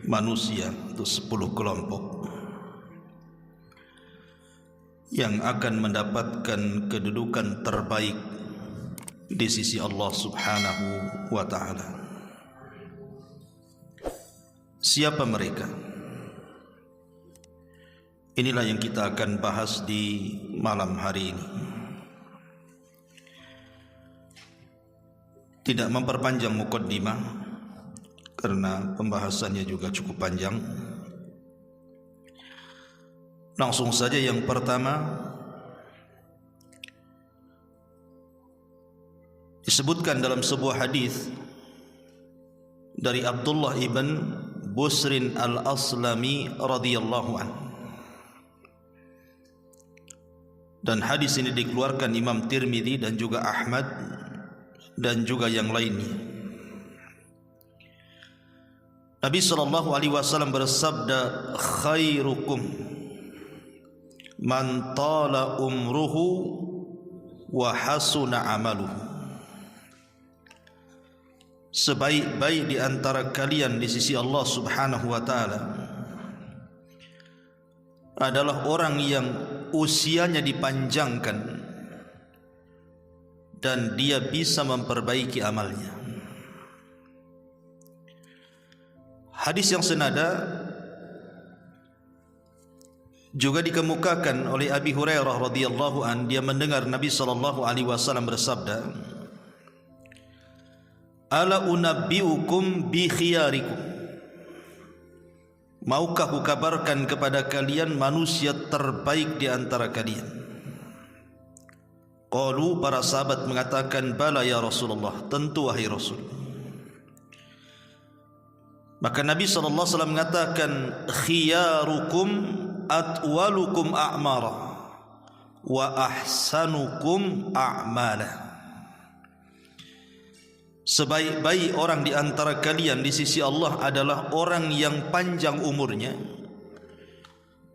manusia atau 10 kelompok yang akan mendapatkan kedudukan terbaik di sisi Allah Subhanahu wa ta'ala. Siapa mereka? Inilah yang kita akan bahas di malam hari ini. Tidak memperpanjang muqaddimah karena pembahasannya juga cukup panjang. Langsung saja yang pertama, disebutkan dalam sebuah hadis dari Abdullah ibn Busrin al-Aslami radhiyallahu anhu. Dan hadis ini dikeluarkan Imam Tirmidzi dan juga Ahmad dan juga yang lainnya. Nabi SAW bersabda, khairukum man tala umruhu wa hasuna amaluhu. Sebaik-baik di antara kalian di sisi Allah Subhanahu wa ta'ala adalah orang yang usianya dipanjangkan dan dia bisa memperbaiki amalnya. Hadis yang senada juga dikemukakan oleh Abi Hurairah radhiyallahu an, dia mendengar Nabi SAW bersabda, ala unabbiukum bi khiyarikum, maukah aku kabarkan kepada kalian manusia terbaik di antara kalian? Qalu, para sahabat mengatakan, bala ya Rasulullah, tentu wahai Rasul. Maka Nabi SAW mengatakan, khiyarukum atwalukum a'mara wa ahsanukum a'mala. Sebaik-baik orang di antara kalian di sisi Allah adalah orang yang panjang umurnya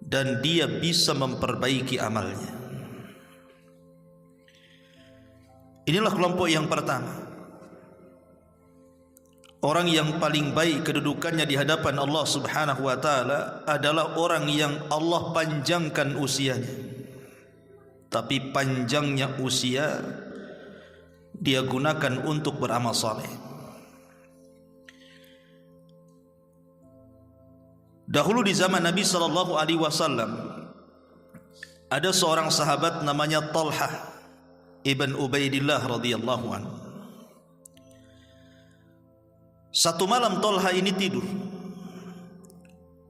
dan dia bisa memperbaiki amalnya. Inilah kelompok yang pertama. Orang yang paling baik kedudukannya di hadapan Allah Subhanahu wa ta'ala adalah orang yang Allah panjangkan usianya. Tapi panjangnya usia dia gunakan untuk beramal saleh. Dahulu di zaman Nabi SAW ada seorang sahabat namanya Talhah ibn Ubaidillah radhiyallahu anhu. Satu malam Talha ini tidur.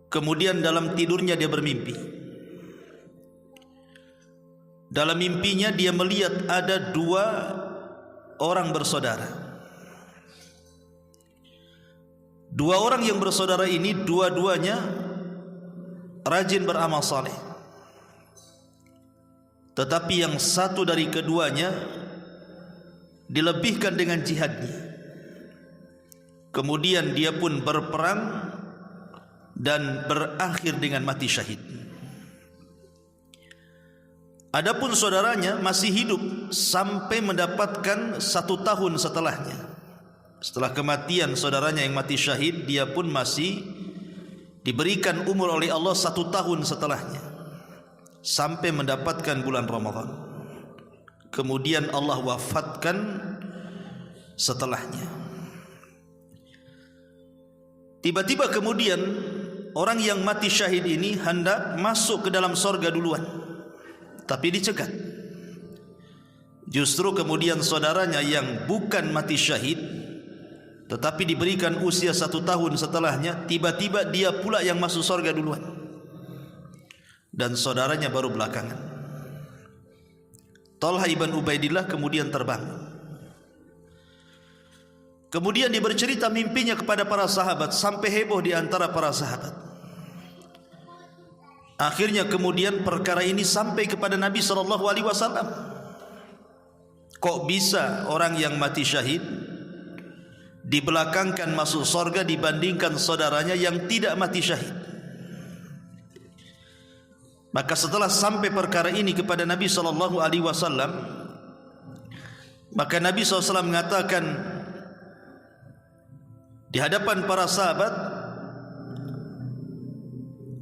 Kemudian dalam tidurnya dia bermimpi. Dalam mimpinya dia melihat ada 2 orang bersaudara. 2 orang yang bersaudara ini dua-duanya rajin beramal saleh. Tetapi yang satu dari keduanya dilebihkan dengan jihadnya. Kemudian dia pun berperang dan berakhir dengan mati syahid. Adapun saudaranya masih hidup sampai mendapatkan 1 tahun setelahnya. Setelah kematian saudaranya yang mati syahid, dia pun masih diberikan umur oleh Allah 1 tahun setelahnya, sampai mendapatkan bulan Ramadan. Kemudian Allah wafatkan setelahnya. Tiba-tiba kemudian orang yang mati syahid ini hendak masuk ke dalam sorga duluan, tapi dicegat. Justru kemudian saudaranya yang bukan mati syahid tetapi diberikan usia 1 tahun setelahnya, tiba-tiba dia pula yang masuk sorga duluan dan saudaranya baru belakangan. Talha ibn Ubaidillah kemudian terbangun. Kemudian dia bercerita mimpinya kepada para sahabat, sampai heboh di antara para sahabat. Akhirnya kemudian perkara ini sampai kepada Nabi SAW. Kok bisa orang yang mati syahid dibelakangkan masuk surga dibandingkan saudaranya yang tidak mati syahid? Maka setelah sampai perkara ini kepada Nabi SAW, maka Nabi SAW mengatakan, di hadapan para sahabat,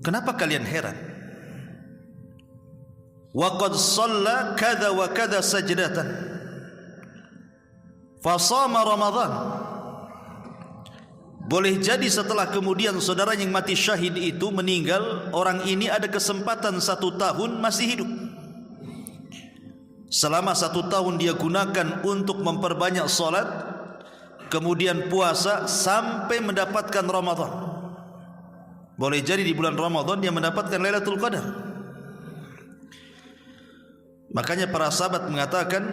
kenapa kalian heran? Wa qad shalla kadza wa kadza sajdatan fa shama Ramadan. Boleh jadi setelah kemudian saudara yang mati syahid itu meninggal, orang ini ada kesempatan 1 tahun masih hidup. Selama 1 tahun dia gunakan untuk memperbanyak salat, kemudian puasa sampai mendapatkan Ramadan. Boleh jadi di bulan Ramadan dia mendapatkan Lailatul Qadar. Makanya para sahabat mengatakan,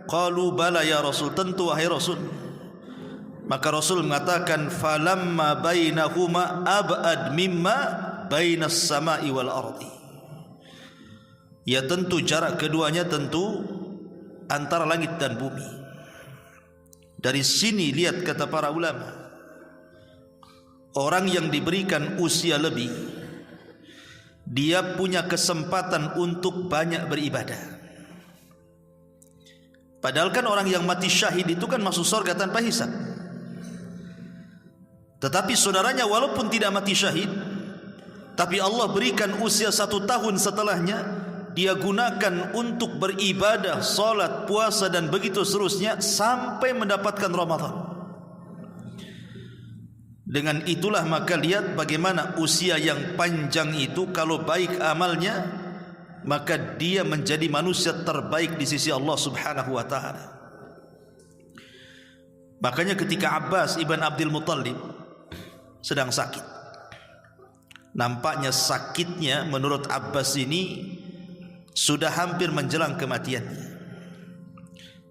qalu bala ya Rasul, tentu wahai Rasul. Maka Rasul mengatakan, falamma bainahuma ab'ad mimma bainas sama'i wal ardi. Ya tentu jarak keduanya tentu antara langit dan bumi. Dari sini lihat kata para ulama, orang yang diberikan usia lebih, dia punya kesempatan untuk banyak beribadah. Padahal kan orang yang mati syahid itu kan masuk surga tanpa hisab. Tetapi saudaranya walaupun tidak mati syahid, tapi Allah berikan usia 1 tahun setelahnya, dia gunakan untuk beribadah, salat, puasa dan begitu seterusnya sampai mendapatkan Ramadan. Dengan itulah maka lihat bagaimana usia yang panjang itu, kalau baik amalnya, maka dia menjadi manusia terbaik di sisi Allah Subhanahu wa ta'ala. Makanya ketika Abbas ibn Abdul Muttalib sedang sakit, nampaknya sakitnya menurut Abbas ini sudah hampir menjelang kematiannya,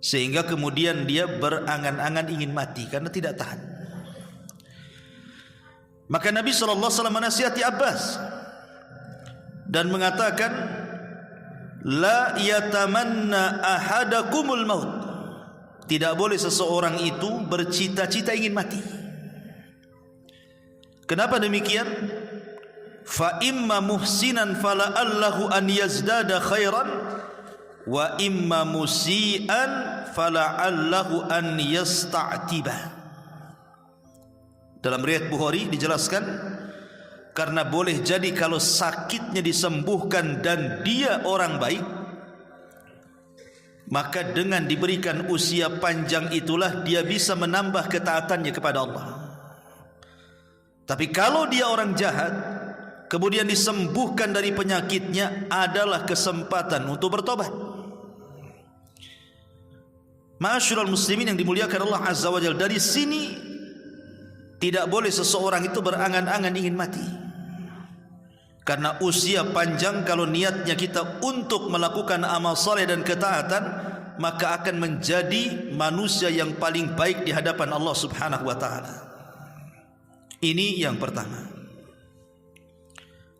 sehingga kemudian dia berangan-angan ingin mati karena tidak tahan. Maka Nabi SAW menasihati Abbas dan mengatakan, la yatamanna ahadakumul maut. Tidak boleh seseorang itu bercita-cita ingin mati. Kenapa demikian? Fa imma muhsinan fala'allahu an yazdada khairan wa imma musian fala'allahu an yasta'tiba. Dalam riwayat Bukhari dijelaskan, karena boleh jadi kalau sakitnya disembuhkan dan dia orang baik, maka dengan diberikan usia panjang itulah dia bisa menambah ketaatannya kepada Allah. Tapi kalau dia orang jahat, kemudian disembuhkan dari penyakitnya, adalah kesempatan untuk bertobat. Ma'asyiral muslimin yang dimuliakan Allah Azza wa Jalla, dari sini tidak boleh seseorang itu berangan-angan ingin mati. Karena usia panjang, kalau niatnya kita untuk melakukan amal saleh dan ketaatan, maka akan menjadi manusia yang paling baik di hadapan Allah Subhanahu wa ta'ala. Ini yang pertama.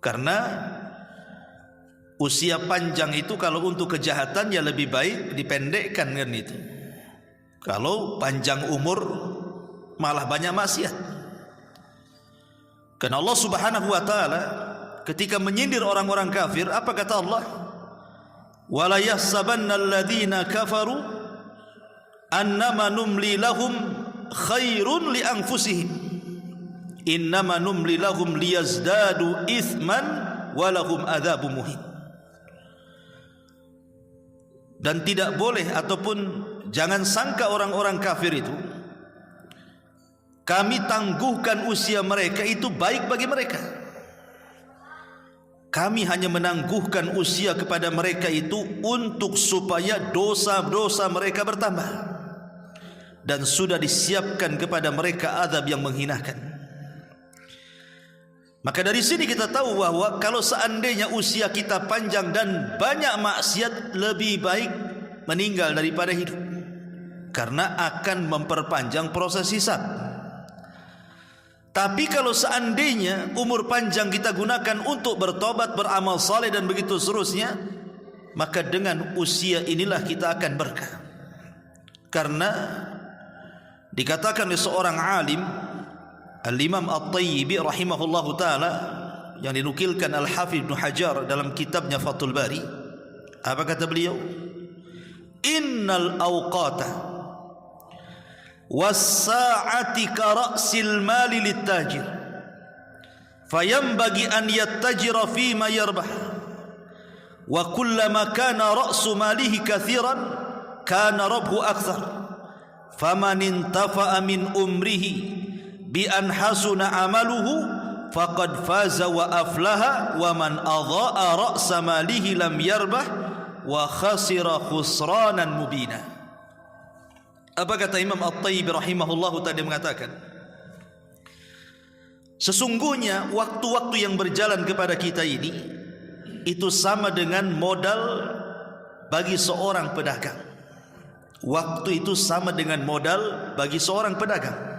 Karena usia panjang itu kalau untuk kejahatan ya lebih baik dipendekkan kan itu. Kalau panjang umur malah banyak maksiat. Karena Allah Subhanahu wa ta'ala ketika menyindir orang-orang kafir, apa kata Allah? Wala yahsabanna alladhina kafaru annama numli lahum khairun li anfusihim innama numli lahum liyazdadu ithman walahum adzabun muhin. Dan tidak boleh ataupun jangan sangka orang-orang kafir itu kami tangguhkan usia mereka itu baik bagi mereka. Kami hanya menangguhkan usia kepada mereka itu untuk supaya dosa-dosa mereka bertambah, dan sudah disiapkan kepada mereka azab yang menghinakan. Maka dari sini kita tahu bahwa kalau seandainya usia kita panjang dan banyak maksiat, lebih baik meninggal daripada hidup, karena akan memperpanjang proses hisab. Tapi kalau seandainya umur panjang kita gunakan untuk bertobat, beramal saleh dan begitu seterusnya, maka dengan usia inilah kita akan berkah. Karena dikatakan oleh seorang alim, Al-Imam At-Tayyibi rahimahullahu ta'ala, yang dinukilkan Al-Hafidh Ibn Hajar dalam kitabnya Fathul Bari, apa kata beliau? Innal awqata was-sa'ati ka ra'sil mali lit-tajir fayanbaghi an yattajira fima yarbah wa kullama kana ra'su malihi kathiran kana rabhu akthar faman intafa'a min umrihi bi an hasuna amaluhu faqad faza wa aflaha wa man adha'a ra'sa malihi lam yarbah wa khasira khusranan mubina. Apa kata Imam At-Tayyib rahimahullahu ta'ala mengatakan, sesungguhnya waktu-waktu yang berjalan kepada kita ini itu sama dengan modal bagi seorang pedagang. Waktu itu sama dengan modal bagi seorang pedagang.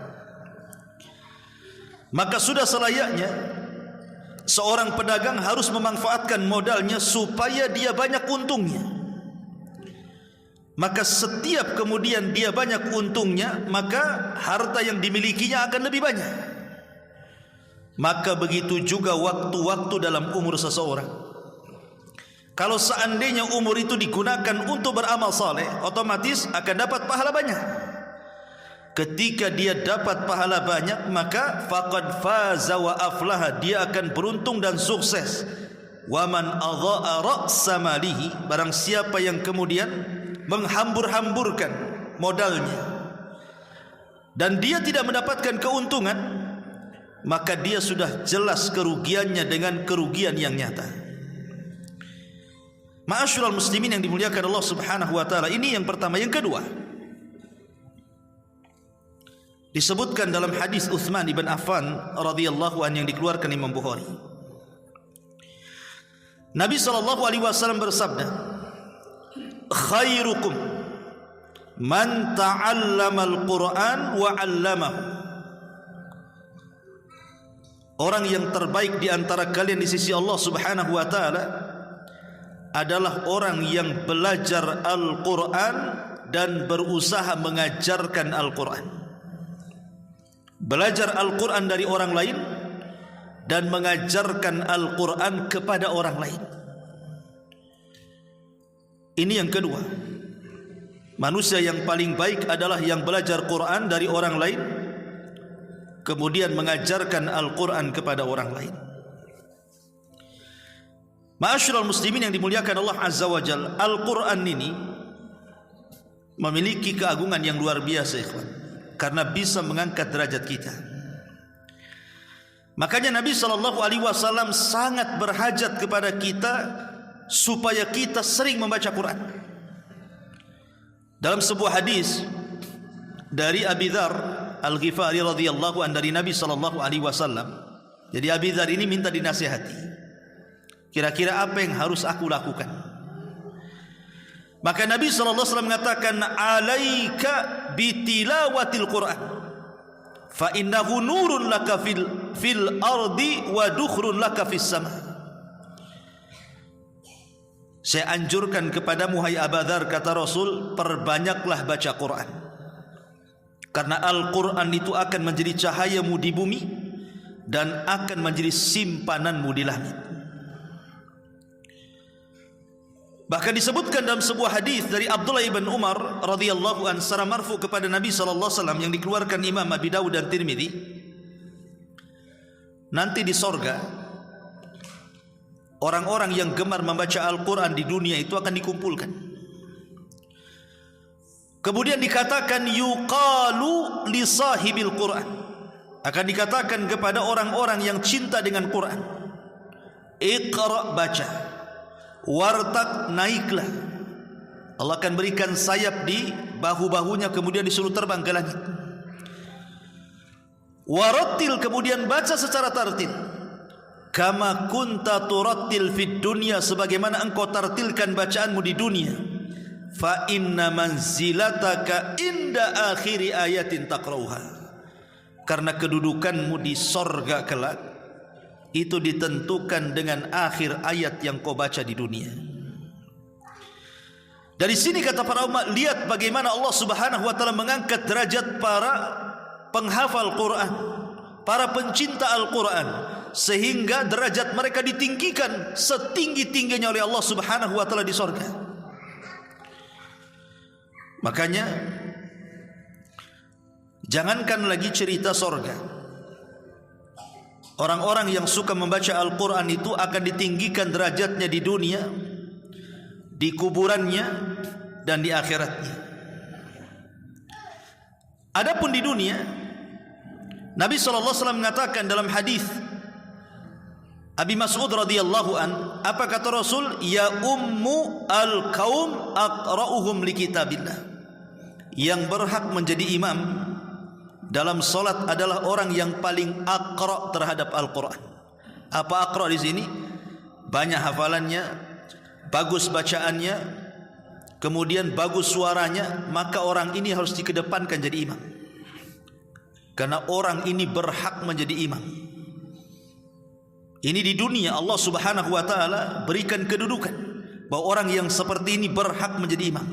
Maka sudah selayaknya seorang pedagang harus memanfaatkan modalnya supaya dia banyak untungnya. Maka setiap kemudian dia banyak untungnya, maka harta yang dimilikinya akan lebih banyak. Maka begitu juga waktu-waktu dalam umur seseorang. Kalau seandainya umur itu digunakan untuk beramal saleh, otomatis akan dapat pahala banyak. Ketika dia dapat pahala banyak, maka faqad faza wa aflaha, dia akan beruntung dan sukses. Wa man adha'a ra'sa malihi, barang siapa yang kemudian menghambur-hamburkan modalnya dan dia tidak mendapatkan keuntungan, maka dia sudah jelas kerugiannya dengan kerugian yang nyata. Ma'asyiral muslimin yang dimuliakan Allah Subhanahu wa taala, ini yang pertama. Yang kedua, disebutkan dalam hadis Utsman ibn Affan radhiyallahu anhu yang dikeluarkan Imam Bukhari. Nabi SAW bersabda, khairukum man ta'allama al-Quran wa 'allamahu. Orang yang terbaik di antara kalian di sisi Allah Subhanahu wa taala adalah orang yang belajar Al-Quran dan berusaha mengajarkan Al-Quran. Belajar Al-Quran dari orang lain dan mengajarkan Al-Quran kepada orang lain. Ini yang kedua. Manusia yang paling baik adalah yang belajar Quran dari orang lain, kemudian mengajarkan Al-Quran kepada orang lain. Ma'asyiral muslimin yang dimuliakan Allah Azza wa Jalla, Al-Quran ini memiliki keagungan yang luar biasa, ikhwan, karena bisa mengangkat derajat kita. Makanya Nabi SAW sangat berhajat kepada kita supaya kita sering membaca Quran. Dalam sebuah hadis dari Abi Dzar Al-Ghifari radhiyallahu anhu dari Nabi SAW. Jadi Abi Dzar ini minta dinasihati, kira-kira apa yang harus aku lakukan? Maka Nabi SAW mengatakan, alaika bitilawatil Quran fa innahu nurun laka fil ardi wa dukhrun laka fis sama. Saya anjurkan kepadamu, hai Abu Dzar, kata Rasul, perbanyaklah baca Quran, karena Al-Quran itu akan menjadi cahayamu di bumi dan akan menjadi simpananmu di langit. Bahkan disebutkan dalam sebuah hadis dari Abdullah ibn Umar radhiyallahu anhu secara marfu kepada Nabi SAW yang dikeluarkan Imam Abi Dawud dan Tirmidzi, nanti di sorga orang-orang yang gemar membaca Al-Quran di dunia itu akan dikumpulkan. Kemudian dikatakan yuqalu li sahibil Quran, akan dikatakan kepada orang-orang yang cinta dengan Quran, iqra, baca, wartaq, naiklah. Allah akan berikan sayap di bahu-bahunya, kemudian disuruh terbang ke langit. Warattil, kemudian baca secara tartil, kama kunta turattil fid dunya, sebagaimana engkau tartilkan bacaanmu di dunia. Fa inna manzilataka inda akhiri ayatin taqrauha, karena kedudukanmu di sorga kelak itu ditentukan dengan akhir ayat yang kau baca di dunia. Dari sini kata para ulama, lihat bagaimana Allah Subhanahu wa taala mengangkat derajat para penghafal Quran, para pencinta Al-Quran, sehingga derajat mereka ditinggikan setinggi-tingginya oleh Allah Subhanahu wa taala di sorga. Makanya Jangankan lagi cerita sorga, orang-orang yang suka membaca Al-Quran itu akan ditinggikan derajatnya di dunia, di kuburannya, dan di akhiratnya. Adapun di dunia, Nabi SAW mengatakan dalam hadis Abi Mas'ud radhiyallahu an, apa kata Rasul? Ya ummu al-qaum aqra'uhum li kitabillah. Yang berhak menjadi imam dalam solat adalah orang yang paling aqra' terhadap Al-Quran. Apa aqra' di sini? Banyak hafalannya, bagus bacaannya, kemudian bagus suaranya, maka orang ini harus dikedepankan jadi imam. Karena orang ini berhak menjadi imam. Ini di dunia Allah Subhanahu wa taala berikan kedudukan bahwa orang yang seperti ini berhak menjadi imam.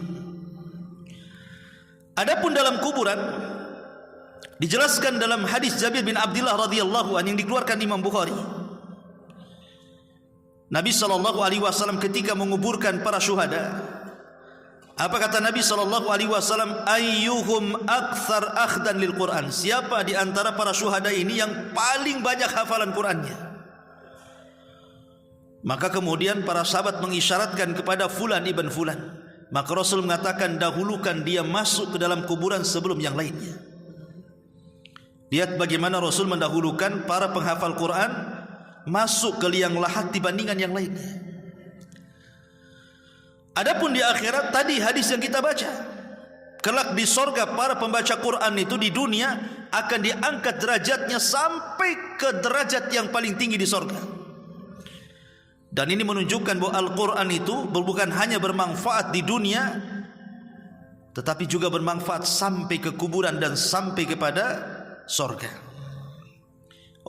Adapun dalam kuburan, dijelaskan dalam hadis Jabir bin Abdullah radhiyallahu anhu yang dikeluarkan Imam Bukhari. Nabi SAW ketika menguburkan para syuhada, apa kata Nabi SAW? Ayyuhum akthar akhdan lil Quran. Siapa di antara para syuhada ini yang paling banyak hafalan Qurannya? Maka kemudian para sahabat mengisyaratkan kepada Fulan ibn Fulan. Maka Rasul mengatakan, dahulukan dia masuk ke dalam kuburan sebelum yang lainnya. Lihat bagaimana Rasul mendahulukan para penghafal Quran masuk ke liang lahat dibandingkan yang lainnya. Adapun di akhirat, tadi hadis yang kita baca, kelak di sorga para pembaca Quran itu di dunia akan diangkat derajatnya sampai ke derajat yang paling tinggi di sorga. Dan ini menunjukkan bahwa Al-Quran itu bukan hanya bermanfaat di dunia, tetapi juga bermanfaat sampai ke kuburan dan sampai kepada sorga.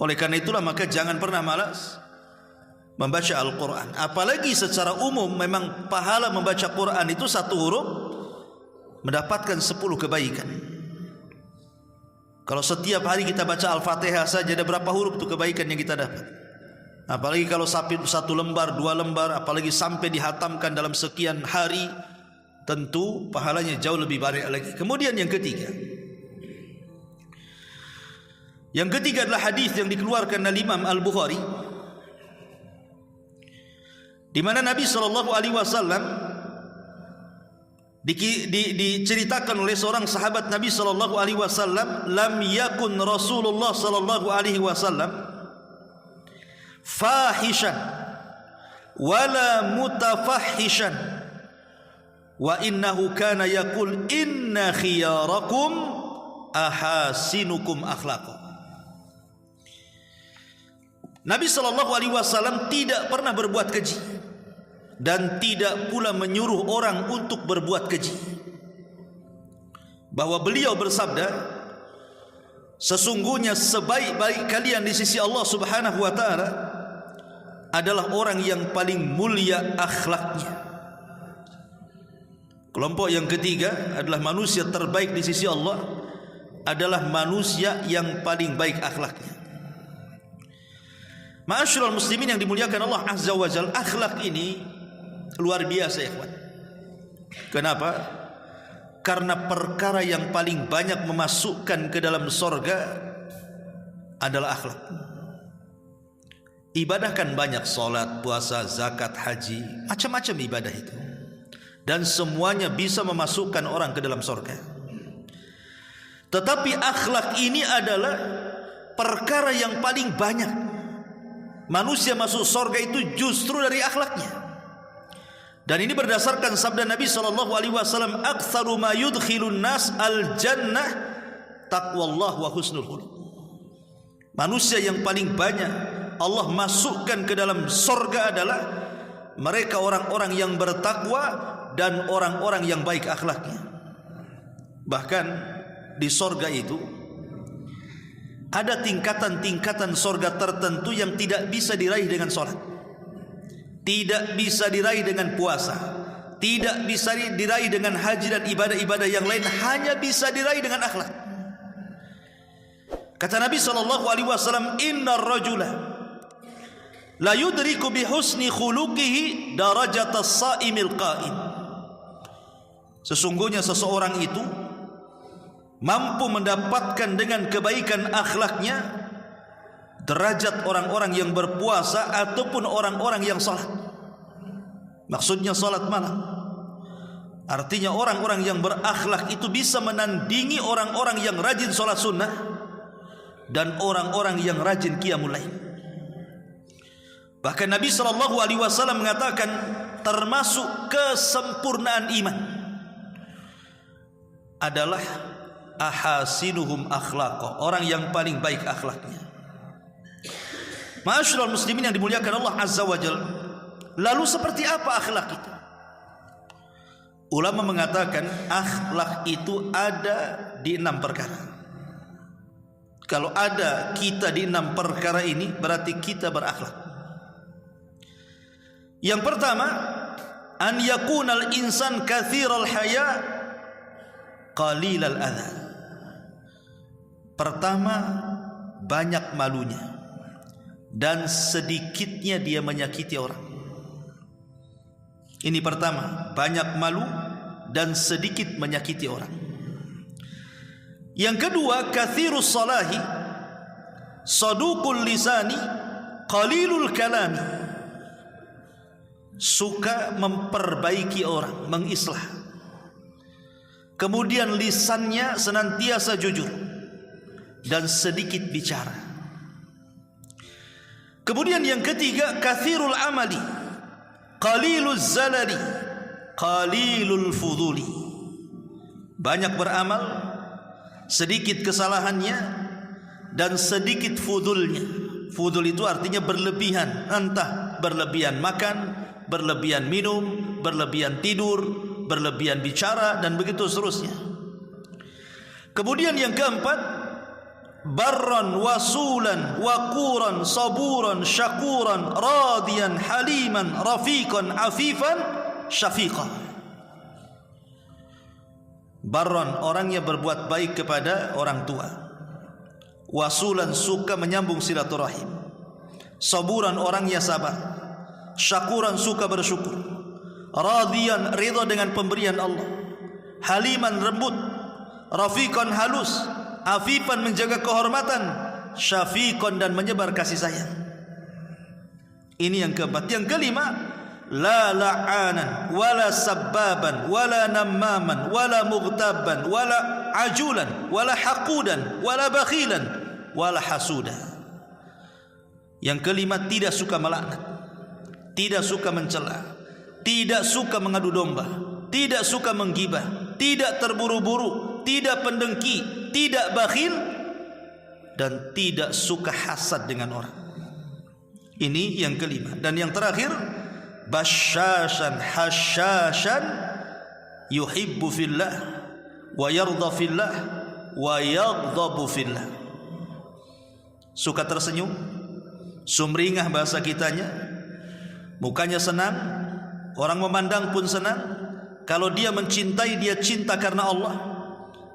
Oleh karena itulah maka jangan pernah malas membaca Al-Quran. Apalagi secara umum memang pahala membaca Quran itu satu huruf mendapatkan 10 kebaikan. Kalau setiap hari kita baca Al-Fatihah saja, ada berapa huruf itu kebaikan yang kita dapat? Apalagi kalau satu lembar, 2 lembar, apalagi sampai dihatamkan dalam sekian hari, tentu pahalanya jauh lebih banyak lagi. Kemudian yang ketiga, adalah hadis yang dikeluarkan oleh Imam Al-Bukhari, di mana Nabi SAW diceritakan oleh seorang sahabat Nabi SAW, lam yakun Rasulullah SAW fahishan wala mutafahishan wa innahu kana yaqul inna khiyarakum ahasinukum akhlaqan. Nabi SAW tidak pernah berbuat keji dan tidak pula menyuruh orang untuk berbuat keji. Bahwa beliau bersabda, sesungguhnya sebaik-baik kalian di sisi Allah Subhanahu wa taala adalah orang yang paling mulia akhlaknya. Kelompok yang ketiga adalah manusia terbaik di sisi Allah adalah manusia yang paling baik akhlaknya. Ma'asyiral muslimin yang dimuliakan Allah Azza wa Jalla, akhlak ini luar biasa ya ikhwan. Kenapa? Karena perkara yang paling banyak memasukkan ke dalam sorga adalah akhlak. Ibadah kan banyak, solat, puasa, zakat, haji, macam-macam ibadah itu, dan semuanya bisa memasukkan orang ke dalam sorga. Tetapi akhlak ini adalah perkara yang paling banyak manusia masuk sorga itu justru dari akhlaknya. Dan ini berdasarkan sabda Nabi SAW, aktsaru ma yudkhilun nas al-jannah taqwallah wa husnul khuluq. Manusia yang paling banyak Allah masukkan ke dalam sorga adalah mereka orang-orang yang bertakwa dan orang-orang yang baik akhlaknya. Bahkan di sorga itu ada tingkatan-tingkatan sorga tertentu yang tidak bisa diraih dengan sholat, tidak bisa diraih dengan puasa, tidak bisa diraih dengan haji dan ibadah-ibadah yang lain, hanya bisa diraih dengan akhlak. Kata Nabi SAW, innar rajula la yudriku bihusni khuluqihi darajatas sa'imil qa'im. Sesungguhnya seseorang itu mampu mendapatkan dengan kebaikan akhlaknya derajat orang-orang yang berpuasa ataupun orang-orang yang salat. Maksudnya salat malam. Artinya orang-orang yang berakhlak itu bisa menandingi orang-orang yang rajin salat sunnah dan orang-orang yang rajin qiyamul lail. Bahkan Nabi SAW mengatakan termasuk kesempurnaan iman adalah ahasinuhum akhlaqa, orang yang paling baik akhlaknya. Ma'asyiral muslimin yang dimuliakan Allah Azza wa Jalla, lalu seperti apa akhlak itu? Ulama mengatakan akhlak itu ada di 6 perkara. Kalau ada kita di 6 perkara ini, berarti kita berakhlak. Yang pertama, an yakunal insan kathiral haya qalilal adha. Pertama, banyak malunya dan sedikitnya dia menyakiti orang. Ini pertama, banyak malu dan sedikit menyakiti orang. Yang kedua, kathirus salahi saduqul lisani qalilul kalami. Suka memperbaiki orang, mengislah. Kemudian lisannya senantiasa jujur dan sedikit bicara. Kemudian yang ketiga, kathirul amali qaliluz zalali qalilul fuduli. Banyak beramal, sedikit kesalahannya dan sedikit fudulnya. Fudul itu artinya berlebihan, entah berlebihan makan, berlebihan minum, berlebihan tidur, berlebihan bicara, dan begitu seterusnya. Kemudian yang keempat, barran wasulan waquran saburan syakuran radiyan haliman rafiqan afifan syafiqan. Barran, orangnya berbuat baik kepada orang tua. Wasulan, suka menyambung silaturahim. Saburan, orangnya sabar. Syakuran, suka bersyukur. Radiyan, ridha dengan pemberian Allah. Haliman, lembut. Rafiqan, halus. Afifan, menjaga kehormatan. Syafiqan, dan menyebar kasih sayang. Ini yang keempat. Yang kelima, la la'anan wala sabbaban wala nammaman wala mughtaban wala ajulan wala haqudan wala bakhilan wala hasuda. Yang kelima, tidak suka melaknat, tidak suka mencela, tidak suka mengadu domba, tidak suka menggibah, tidak terburu-buru, tidak pendengki, tidak bakhil, dan tidak suka hasad dengan orang. Ini yang kelima. Dan yang terakhir, basyashan hasyashan yuhibbu fillah wa yardha fillah wa yaghdabu fillah. Suka tersenyum, sumringah bahasa kitanya, mukanya senang, orang memandang pun senang. Kalau dia mencintai, dia cinta karena Allah.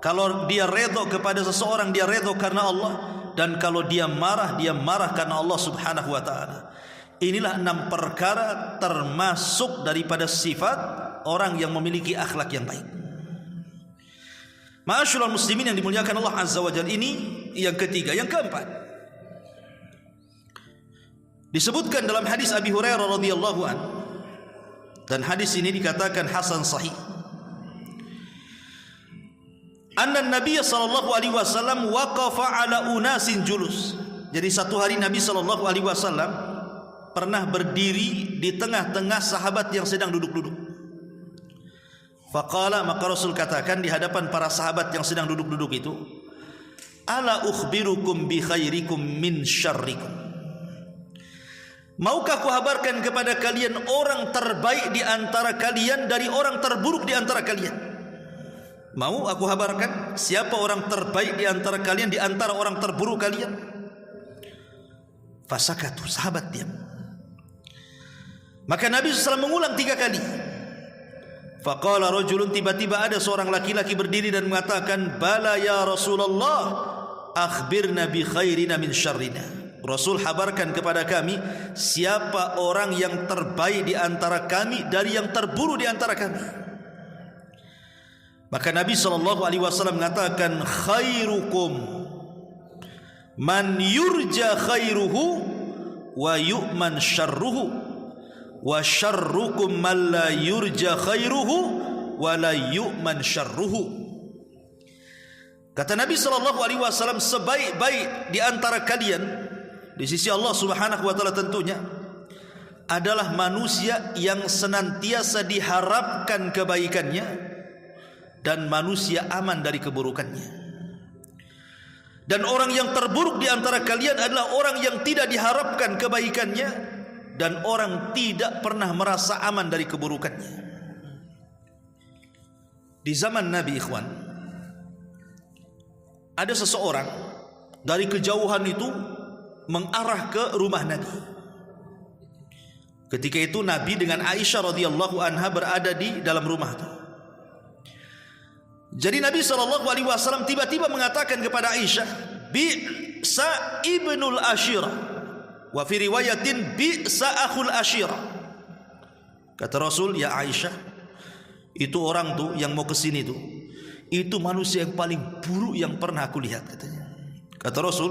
Kalau dia redha kepada seseorang, dia redha karena Allah. Dan kalau dia marah karena Allah subhanahu wa ta'ala. Inilah 6 perkara termasuk daripada sifat orang yang memiliki akhlak yang baik. Ma'asyiral muslimin yang dimuliakan Allah Azza wa Jalla, ini yang ketiga. Yang keempat, disebutkan dalam hadis Abi Hurairah radhiyallahu anhu, dan hadis ini dikatakan hasan sahih. Anna Nabi sallallahu alaihi wasallam waqafa ala unasin julus. Jadi satu hari Nabi sallallahu alaihi wasallam pernah berdiri di tengah-tengah sahabat yang sedang duduk-duduk. Faqala, maka Rasul katakan di hadapan para sahabat yang sedang duduk-duduk itu, ala ukhbirukum bi khairikum min syarrikum. Maukah kuhabarkan kepada kalian orang terbaik di antara kalian dari orang terburuk di antara kalian? Mau aku habarkan siapa orang terbaik di antara kalian di antara orang terburuk kalian? Fasakatu, sahabat diam. Maka Nabi SAW mengulang 3 kali. Faqala rajulun, tiba-tiba ada seorang laki-laki berdiri dan mengatakan, bala ya Rasulullah, akhbirna bi khairina min syarrina. Rasul, habarkan kepada kami siapa orang yang terbaik di antara kami dari yang terburuk di antara kami. Maka Nabi SAW mengatakan, khairukum man yurja khairuhu wa yu'man syarruhu, wa syarrukum man la yurja khairuhu wa la yu'man syarruhu. Kata Nabi SAW, sebaik-baik di antara kalian di sisi Allah Subhanahu wa taala tentunya adalah manusia yang senantiasa diharapkan kebaikannya dan manusia aman dari keburukannya. Dan orang yang terburuk di antara kalian adalah orang yang tidak diharapkan kebaikannya dan orang tidak pernah merasa aman dari keburukannya. Di zaman Nabi, ikhwan, ada seseorang dari kejauhan itu mengarah ke rumah Nabi. Ketika itu Nabi dengan Aisyah radhiyallahu anha berada di dalam rumah itu. Jadi Nabi SAW tiba-tiba mengatakan kepada Aisyah, bi'sa ibnul ashirah, wa fi riwayatin bi'sa akhul ashirah. Kata Rasul, ya Aisyah, itu orang tuh yang mau kesini tuh, itu manusia yang paling buruk yang pernah aku lihat, katanya. Kata Rasul,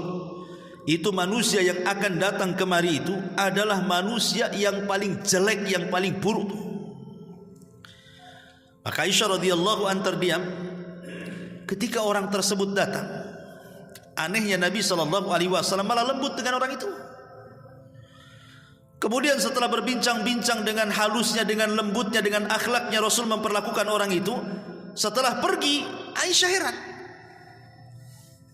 itu manusia yang akan datang kemari itu adalah manusia yang paling jelek, yang paling buruk. Maka Aisyah radhiyallahu anha terdiam ketika orang tersebut datang. Anehnya Nabi SAW malah lembut dengan orang itu. Kemudian setelah berbincang-bincang dengan halusnya, dengan lembutnya, dengan akhlaknya Rasul memperlakukan orang itu, setelah pergi Aisyah heran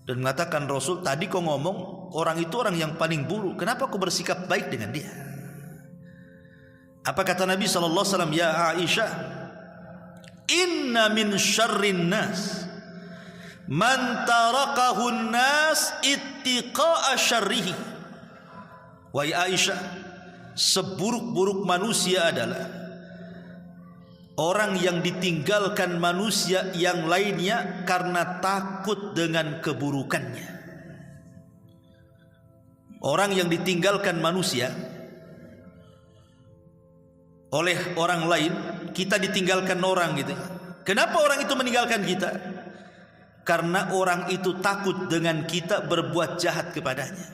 dan mengatakan, Rasul, tadi kau ngomong orang itu orang yang paling buruk, kenapa kau bersikap baik dengan dia? Apa kata Nabi SAW? Ya Aisyah, inna min syarrin nas man tarakahun nas ittiqa'a syarrihi. Wahai Aisyah, seburuk-buruk manusia adalah orang yang ditinggalkan manusia yang lainnya karena takut dengan keburukannya. Orang yang ditinggalkan manusia oleh orang lain, kita ditinggalkan orang gitu. Kenapa orang itu meninggalkan kita? Karena orang itu takut dengan kita berbuat jahat kepadanya.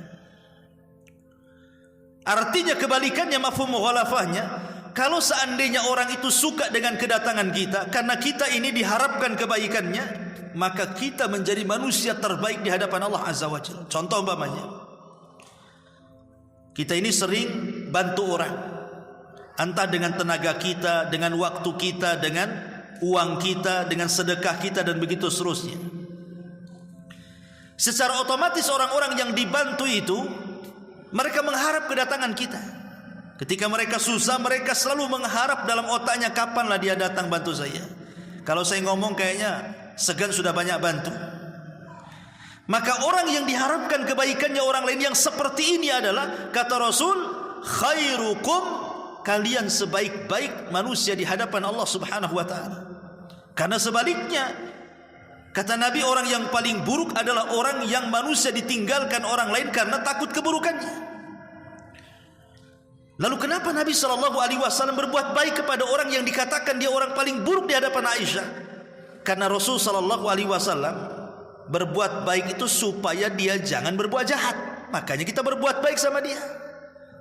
Artinya kebalikannya, mafhum mukhalafahnya, kalau seandainya orang itu suka dengan kedatangan kita karena kita ini diharapkan kebaikannya, maka kita menjadi manusia terbaik di hadapan Allah Azza wa Jalla. Contoh umpamanya, kita ini sering bantu orang, entah dengan tenaga kita, dengan waktu kita, dengan uang kita, dengan sedekah kita, dan begitu seterusnya. Secara otomatis orang-orang yang dibantu itu mereka mengharap kedatangan kita. Ketika mereka susah, mereka selalu mengharap dalam otaknya, kapanlah dia datang bantu saya. Kalau saya ngomong kayaknya segan sudah banyak bantu. Maka orang yang diharapkan kebaikannya orang lain yang seperti ini adalah, kata Rasul, khairukum, kalian sebaik-baik manusia di hadapan Allah Subhanahu wa taala. Karena sebaliknya, kata Nabi, orang yang paling buruk adalah orang yang manusia ditinggalkan orang lain karena takut keburukannya. Lalu kenapa Nabi SAW berbuat baik kepada orang yang dikatakan dia orang paling buruk di hadapan Aisyah? Karena Rasul SAW berbuat baik itu supaya dia jangan berbuat jahat. Makanya kita berbuat baik sama dia.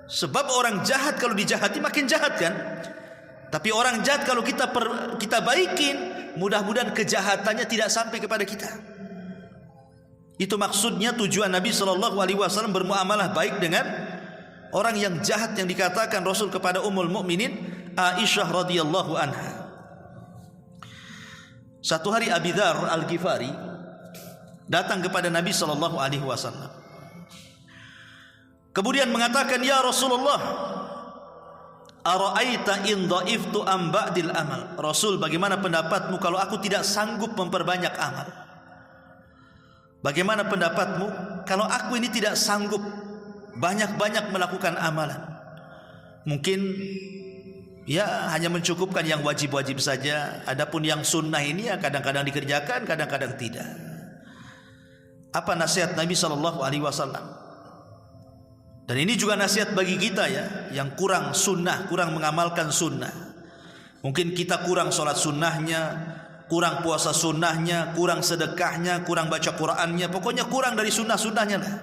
Sebab orang jahat kalau dijahati makin jahat kan. Tapi orang jahat kalau kita baikin, mudah-mudahan kejahatannya tidak sampai kepada kita. Itu maksudnya tujuan Nabi SAW bermuamalah baik dengan orang yang jahat yang dikatakan Rasul kepada Ummul Mukminin Aisyah radhiyallahu anha. Satu hari Abi Dzar Al-Ghifari datang kepada Nabi SAW. Kemudian mengatakan, ya Rasulullah, ara'aita in dha'iftu am ba'dil amal. Rasul, bagaimana pendapatmu kalau aku tidak sanggup memperbanyak amal? Bagaimana pendapatmu kalau aku ini tidak sanggup banyak-banyak melakukan amalan? Mungkin ya hanya mencukupkan yang wajib-wajib saja. Adapun yang sunnah ini ya kadang-kadang dikerjakan, kadang-kadang tidak. Apa nasihat Nabi SAW? Dan ini juga nasihat bagi kita ya, yang kurang sunnah, kurang mengamalkan sunnah. Mungkin kita kurang sholat sunnahnya, kurang puasa sunnahnya, kurang sedekahnya, kurang baca Qur'annya, pokoknya kurang dari sunnah-sunnahnya lah.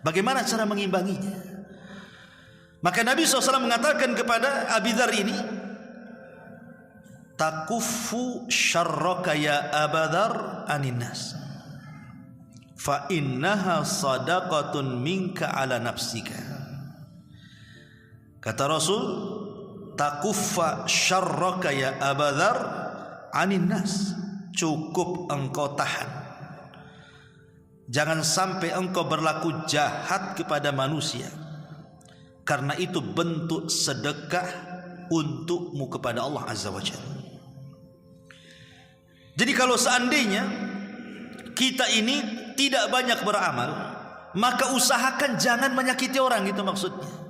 Bagaimana cara mengimbanginya? Maka Nabi SAW mengatakan kepada Abi Dzar ini, takuffu syarraka ya Aba Dzar anin nas, fa innaha sadaqatun minka ala nafsika. Kata Rasul, takuffa syarraka ya Aba Dzar anin nas, cukup engkau tahan, jangan sampai engkau berlaku jahat kepada manusia, karena itu bentuk sedekah untukmu kepada Allah Azza wa Jalla. Jadi kalau seandainya kita ini tidak banyak beramal, maka usahakan jangan menyakiti orang, gitu maksudnya.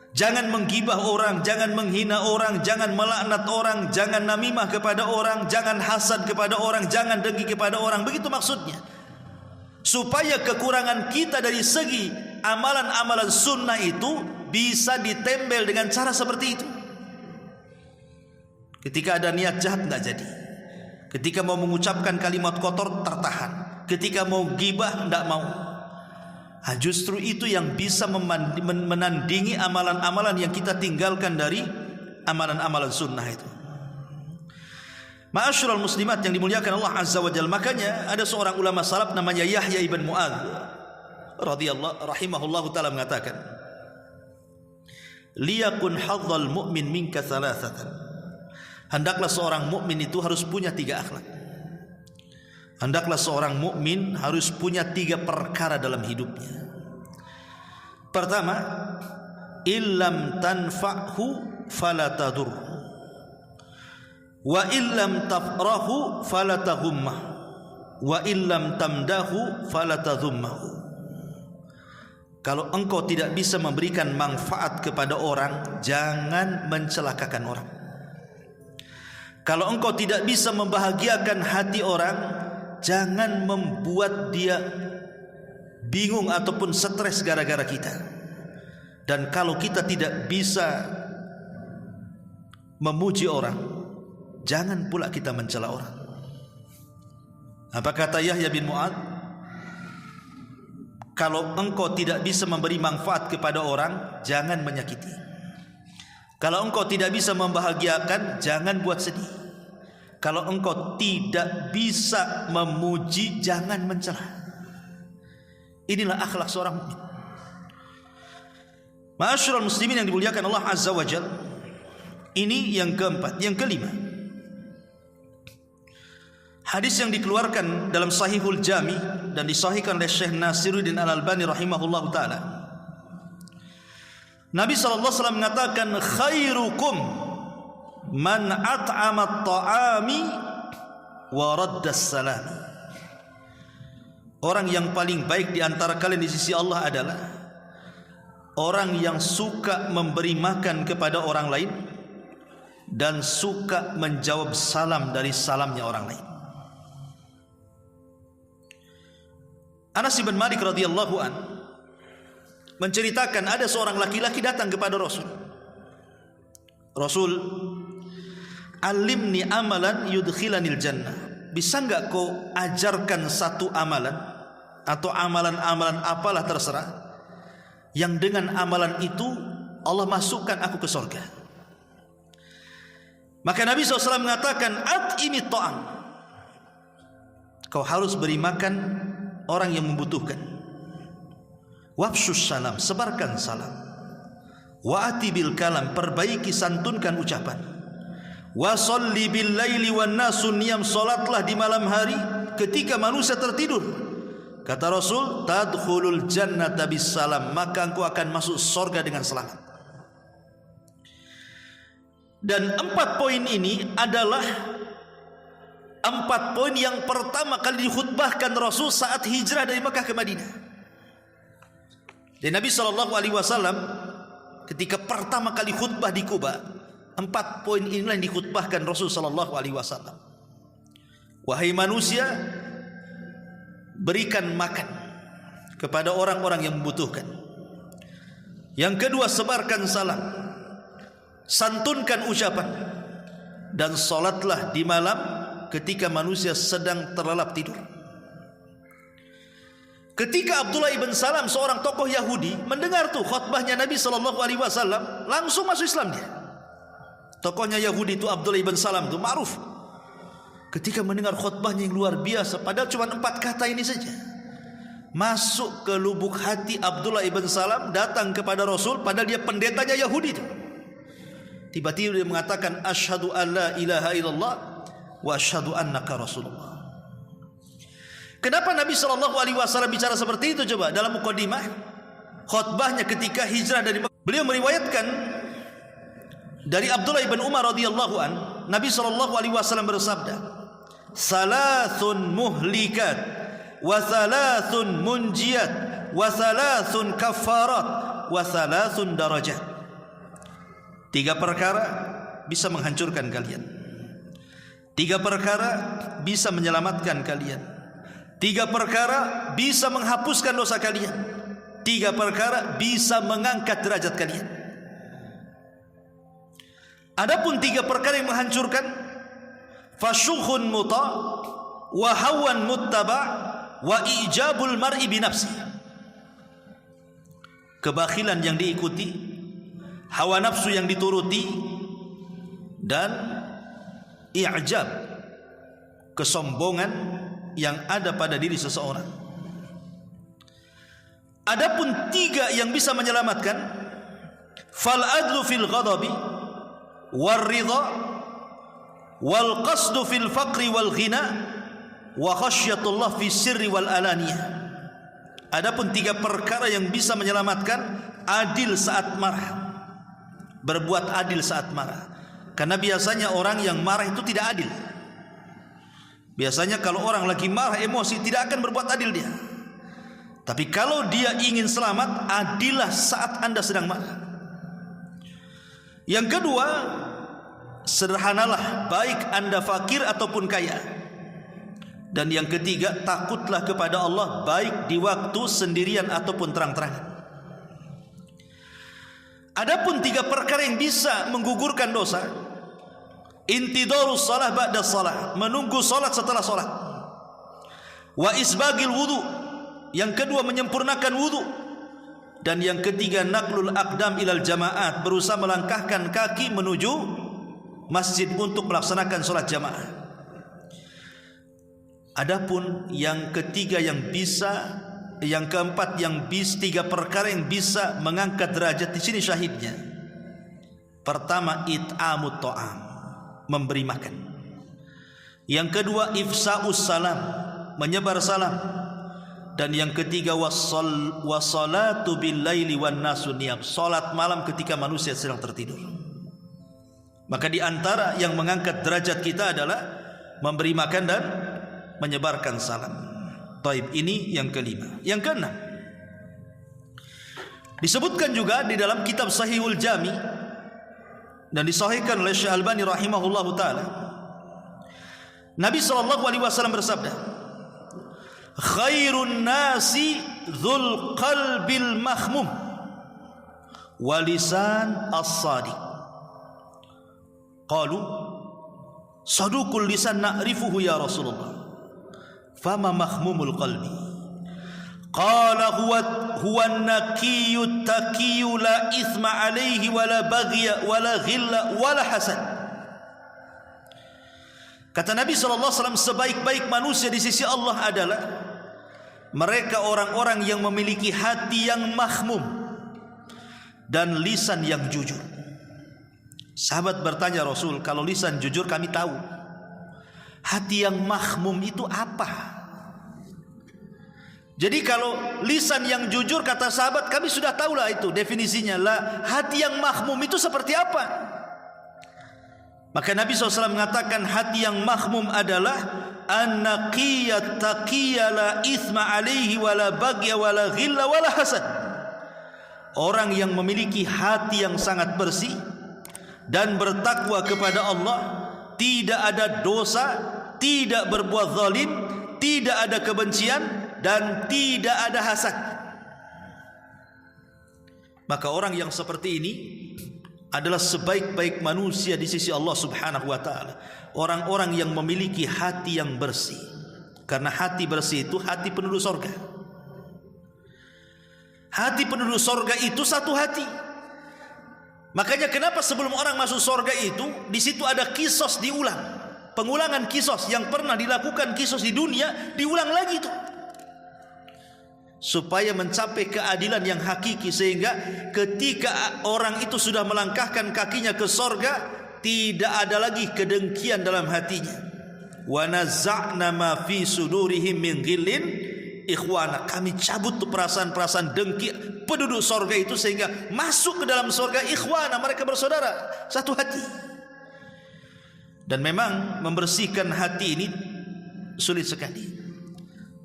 Jangan menggibah orang, jangan menghina orang, jangan melaknat orang, jangan namimah kepada orang, jangan hasad kepada orang, jangan dengki kepada orang. Begitu maksudnya. Supaya kekurangan kita dari segi amalan-amalan sunnah itu bisa ditempel dengan cara seperti itu. Ketika ada niat jahat tidak jadi. Ketika mau mengucapkan kalimat kotor tertahan. Ketika mau gibah tidak mau. Nah, justru itu yang bisa menandingi amalan-amalan yang kita tinggalkan dari amalan-amalan sunnah itu. Ma'asyiral muslimat yang dimuliakan Allah Azza wa Jalla. Makanya ada seorang ulama salaf namanya Yahya ibn Mu'adz radhiyallahu rahimahullahu taala mengatakan, liyakun hadzal mu'min minka thalathatan. Hendaklah seorang mukmin itu harus punya 3 akhlak. Hendaklah seorang mukmin harus punya 3 perkara dalam hidupnya. Pertama, illam tanfa'hu fala tadur, wa illam tafrahu fala taghummah, wa illam tamdahu fala tadhummahu. Kalau engkau tidak bisa memberikan manfaat kepada orang, jangan mencelakakan orang. Kalau engkau tidak bisa membahagiakan hati orang, jangan membuat dia bingung ataupun stres gara-gara kita. Dan kalau kita tidak bisa memuji orang, jangan pula kita mencela orang. Apa kata Yahya bin Mu'adz? Kalau engkau tidak bisa memberi manfaat kepada orang, jangan menyakiti. Kalau engkau tidak bisa membahagiakan, jangan buat sedih. Kalau engkau tidak bisa memuji, jangan mencela. Inilah akhlak seorang mukmin. Ma'asyiral muslimin yang dimuliakan Allah Azza wa Jalla. Ini yang keempat. Yang kelima, hadis yang dikeluarkan dalam Sahihul Jami dan disahihkan oleh Syekh Nasiruddin Al-Albani rahimahullah taala. Nabi sallallahu alaihi wasallam mengatakan, khairukum man at'ama at-ta'ami wa radda as-salam. Orang yang paling baik di antara kalian di sisi Allah adalah orang yang suka memberi makan kepada orang lain dan suka menjawab salam dari salamnya orang lain. Anas bin Malik radhiyallahu an menceritakan ada seorang laki-laki datang kepada Rasul. Rasul, alimni amalan yudkhilanil jannah. Bisa enggak kau ajarkan satu amalan atau amalan-amalan apalah terserah yang dengan amalan itu Allah masukkan aku ke surga. Maka Nabi SAW mengatakan, at'imi ta'am. Kau harus beri makan orang yang membutuhkan. Wafshus salam, sebarkan salam. Wa'ati bil kalam, perbaiki santunkan ucapan. Wa sholli bil laili wan nasu niyam, salatlah di malam hari ketika manusia tertidur. Kata Rasul, tadkhulul jannata bis salam, maka engkau akan masuk surga dengan selamat. Dan 4 poin ini adalah 4 poin yang pertama kali dikhutbahkan Rasul saat hijrah dari Mekah ke Madinah. Dan Nabi SAW ketika pertama kali khutbah di Kuba, 4 poin inilah yang dikhutbahkan Rasul SAW. Wahai manusia, berikan makan kepada orang-orang yang membutuhkan. Yang kedua, sebarkan salam, santunkan ucapan, dan salatlah di malam ketika manusia sedang terlelap tidur. Ketika Abdullah ibn Salam, seorang tokoh Yahudi, mendengar tuh khutbahnya Nabi SAW, langsung masuk Islam dia. Tokohnya Yahudi itu Abdullah ibn Salam itu ma'ruf. Ketika mendengar khutbahnya yang luar biasa, padahal cuma 4 kata ini saja, masuk ke lubuk hati Abdullah ibn Salam, datang kepada Rasul, padahal dia pendetanya Yahudi itu. Tiba-tiba dia mengatakan, asyhadu an la ilaha illallah wa asyhadu annaka Rasulullah. Kenapa Nabi SAW bicara seperti itu? Coba dalam mukadimah khutbahnya ketika hijrah dari Mekah, beliau meriwayatkan dari Abdullah ibn Umar radhiyallahu an, Nabi SAW bersabda, salasun muhlikat wa salasun munjiyat wa salasun kafarat wa salasun darajat. 3 perkara bisa menghancurkan kalian, 3 perkara bisa menyelamatkan kalian, 3 perkara bisa menghapuskan dosa kalian, 3 perkara bisa mengangkat derajat kalian. Adapun 3 perkara yang menghancurkan, fasyukhun muta wa hawan muttaba wa ijabul mar'i binafsi. Kebakhilan yang diikuti, hawa nafsu yang dituruti, dan i'jab, kesombongan yang ada pada diri seseorang. Adapun 3 yang bisa menyelamatkan, fal adlu fil ghadabi war ridha wal qasdu fil faqri wal ghina wa khasyatullah fi sirri wal alaniyah. Adapun 3 perkara yang bisa menyelamatkan, adil saat marah, berbuat adil saat marah. Karena biasanya orang yang marah itu tidak adil. Biasanya kalau orang lagi marah, emosi, tidak akan berbuat adil dia. Tapi kalau dia ingin selamat, adillah saat Anda sedang marah. Yang kedua, sederhanalah, baik Anda fakir ataupun kaya. Dan yang ketiga, takutlah kepada Allah, baik di waktu sendirian ataupun terang-terangan. Adapun 3 perkara yang bisa menggugurkan dosa, intidarus salah ba'da salah, menunggu salat setelah salat, wa isbagil wudu, yang kedua menyempurnakan wudu, dan yang ketiga naqlul aqdam ilal jamaat, berusaha melangkahkan kaki menuju masjid untuk melaksanakan salat jamaah. Adapun yang ketiga yang bisa, yang keempat yang bisa, 3 perkara yang bisa mengangkat derajat, di sini syahidnya. Pertama, it'amut ta'am, memberi makan. Yang kedua, ifsa'us salam, menyebar salam. Dan yang ketiga, wassalatu bil laili wan nasu niyam, salat malam ketika manusia sedang tertidur. Maka di antara yang mengangkat derajat kita adalah memberi makan dan menyebarkan salam. Taib, ini yang kelima. Yang keenam, disebutkan juga di dalam kitab Sahihul Jami dan disahihkan oleh Syekh Albani rahimahullahu taala, Nabi SAW bersabda, khairun nasi dzul qalbil mahmum walisan as-sadiq. Qalu saduqul lisan na'rifuhu ya Rasulullah, fama mahmumul qalbi? Qala huwa an-naqiyyu taqiyyu la ithma alaihi wala baghya wala ghilla wala hasad. Kata Nabi SAW, sebaik-baik manusia di sisi Allah adalah mereka orang-orang yang memiliki hati yang mahmum dan lisan yang jujur. Sahabat bertanya, Rasul, kalau lisan jujur kami tahu, hati yang mahmum itu apa? Jadi kalau lisan yang jujur, kata sahabat, kami sudah tahulah itu definisinya. Lah, hati yang mahmum itu seperti apa? Maka Nabi SAW mengatakan, hati yang mahmum adalah an-naqiyat taqiyya la ithma alaihi wala baghya wala ghilla wala hasad. Orang yang memiliki hati yang sangat bersih dan bertakwa kepada Allah, tidak ada dosa, tidak berbuat zalim, tidak ada kebencian, dan tidak ada hasad. Maka orang yang seperti ini adalah sebaik-baik manusia di sisi Allah Subhanahu wa taala, orang-orang yang memiliki hati yang bersih. Karena hati bersih itu hati penduduk sorga. Hati penduduk sorga itu satu hati. Makanya kenapa sebelum orang masuk sorga itu, di situ ada kisos diulang, pengulangan kisos yang pernah dilakukan kisos di dunia diulang lagi itu, supaya mencapai keadilan yang hakiki, sehingga ketika orang itu sudah melangkahkan kakinya ke sorga, tidak ada lagi kedengkian dalam hatinya. Wa nazza'na ma fi sudurihim min ghillin ikhwana, kami cabut tuh perasaan-perasaan dengki penduduk sorga itu, sehingga masuk ke dalam sorga ikhwana, mereka bersaudara, satu hati. Dan memang membersihkan hati ini sulit sekali.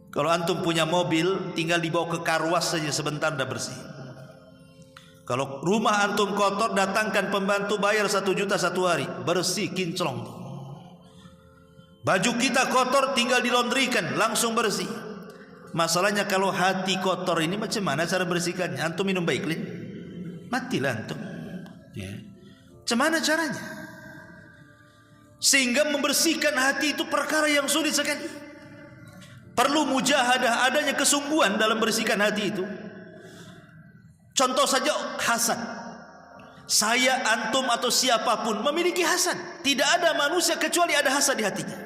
Kalau antum punya mobil, tinggal dibawa ke karwas saja sebentar dah bersih. Kalau rumah antum kotor, datangkan pembantu, bayar 1 juta satu hari, bersih kinclong. Baju kita kotor, tinggal dilondrikan, langsung bersih. Masalahnya kalau hati kotor ini macam mana cara bersihkannya? Antum minum Baiklin, matilah antum. Ya. Macam mana caranya? Sehingga membersihkan hati itu perkara yang sulit sekali. Perlu mujahadah, adanya kesungguhan dalam bersihkan hati itu. Contoh saja hasad. Saya, antum atau siapapun memiliki hasad. Tidak ada manusia kecuali ada hasad di hatinya.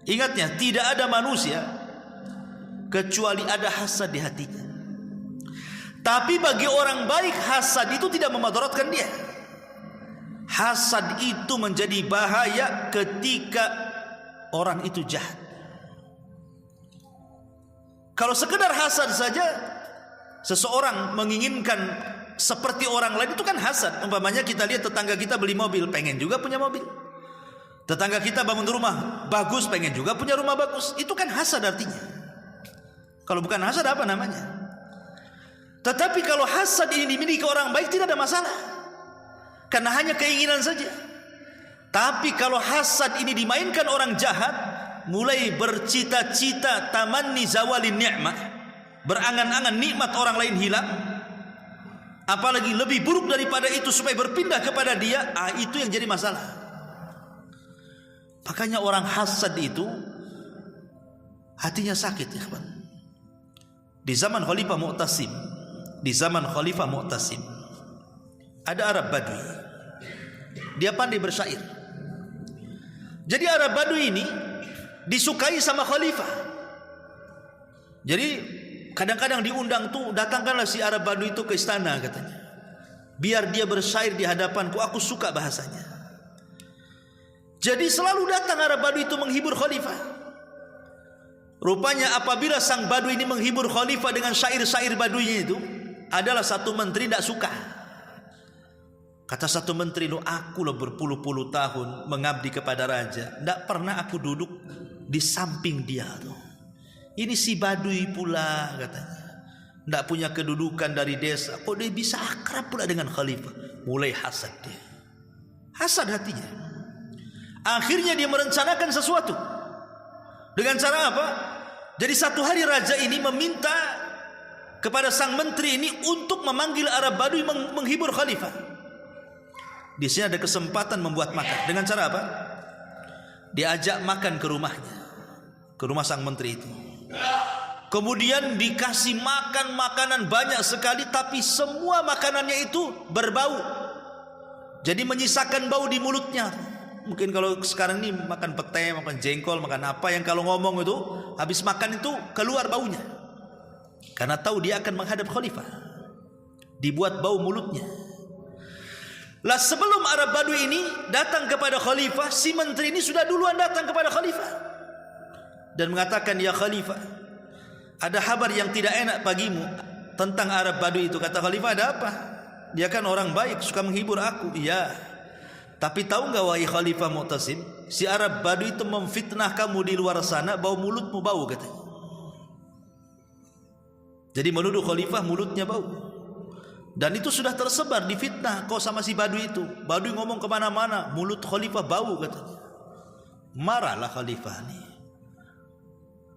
Ingatnya, tidak ada manusia kecuali ada hasad di hatinya. Tapi bagi orang baik, hasad itu tidak memadaratkan dia. Hasad itu menjadi bahaya ketika orang itu jahat. Kalau sekedar hasad saja, seseorang menginginkan seperti orang lain, itu kan hasad. Umpamanya kita lihat tetangga kita beli mobil, pengen juga punya mobil. Tetangga kita bangun rumah bagus, pengen juga punya rumah bagus. Itu kan hasad artinya. Kalau bukan hasad apa namanya? Tetapi kalau hasad ini dimiliki orang baik, tidak ada masalah, karena hanya keinginan saja. Tapi kalau hasad ini dimainkan orang jahat, mulai bercita-cita tamanni zawalin ni'mah, berangan-angan nikmat orang lain hilang, apalagi lebih buruk daripada itu supaya berpindah kepada dia, itu yang jadi masalah. Makanya orang hasad itu hatinya sakit, ya kawan. Di zaman Khalifah Mu'tasim, ada Arab Badui. Dia pandai bersyair. Jadi Arab Badui ini disukai sama Khalifah. Jadi kadang-kadang diundang tuh, datangkanlah si Arab Badui itu ke istana katanya, biar dia bersyair di hadapanku, aku suka bahasanya. Jadi selalu datang Arab Badui itu menghibur Khalifah. Rupanya apabila sang Badui ini menghibur Khalifah dengan syair-syair Baduinya itu, adalah satu menteri tidak suka. Kata satu menteri, aku loh berpuluh-puluh tahun mengabdi kepada raja, tidak pernah aku duduk di samping dia tuh. Ini si Badui pula katanya, tidak punya kedudukan dari desa, kok dia bisa akrab pula dengan Khalifah. Mulai hasad dia, hasad hatinya. Akhirnya dia merencanakan sesuatu. Dengan cara apa? Jadi satu hari raja ini meminta kepada sang menteri ini untuk memanggil Arab Badui menghibur Khalifah. Di sini ada kesempatan membuat makan. Dengan cara apa? Diajak makan ke rumahnya, ke rumah sang menteri itu. Kemudian dikasih makan makanan banyak sekali, tapi semua makanannya itu berbau. Jadi menyisakan bau di mulutnya. Mungkin kalau sekarang ini makan pete, makan jengkol, makan apa yang kalau ngomong itu, habis makan itu keluar baunya. Karena tahu dia akan menghadap Khalifah, dibuat bau mulutnya. Lah sebelum Arab Badui ini datang kepada Khalifah, si menteri ini sudah duluan datang kepada Khalifah dan mengatakan, ya Khalifah, ada kabar yang tidak enak bagimu tentang Arab Badui itu. Kata Khalifah, ada apa? Dia kan orang baik, suka menghibur aku. Iya, tapi tahu enggak wahai Khalifah Mu'tasim, si Arab Badui itu memfitnah kamu di luar sana, bau mulutmu bau katanya. Jadi menuduh Khalifah mulutnya bau. Dan itu sudah tersebar di fitnah kau sama si Badui itu. Badui ngomong kemana-mana, mulut Khalifah bau katanya. Marahlah Khalifah nih.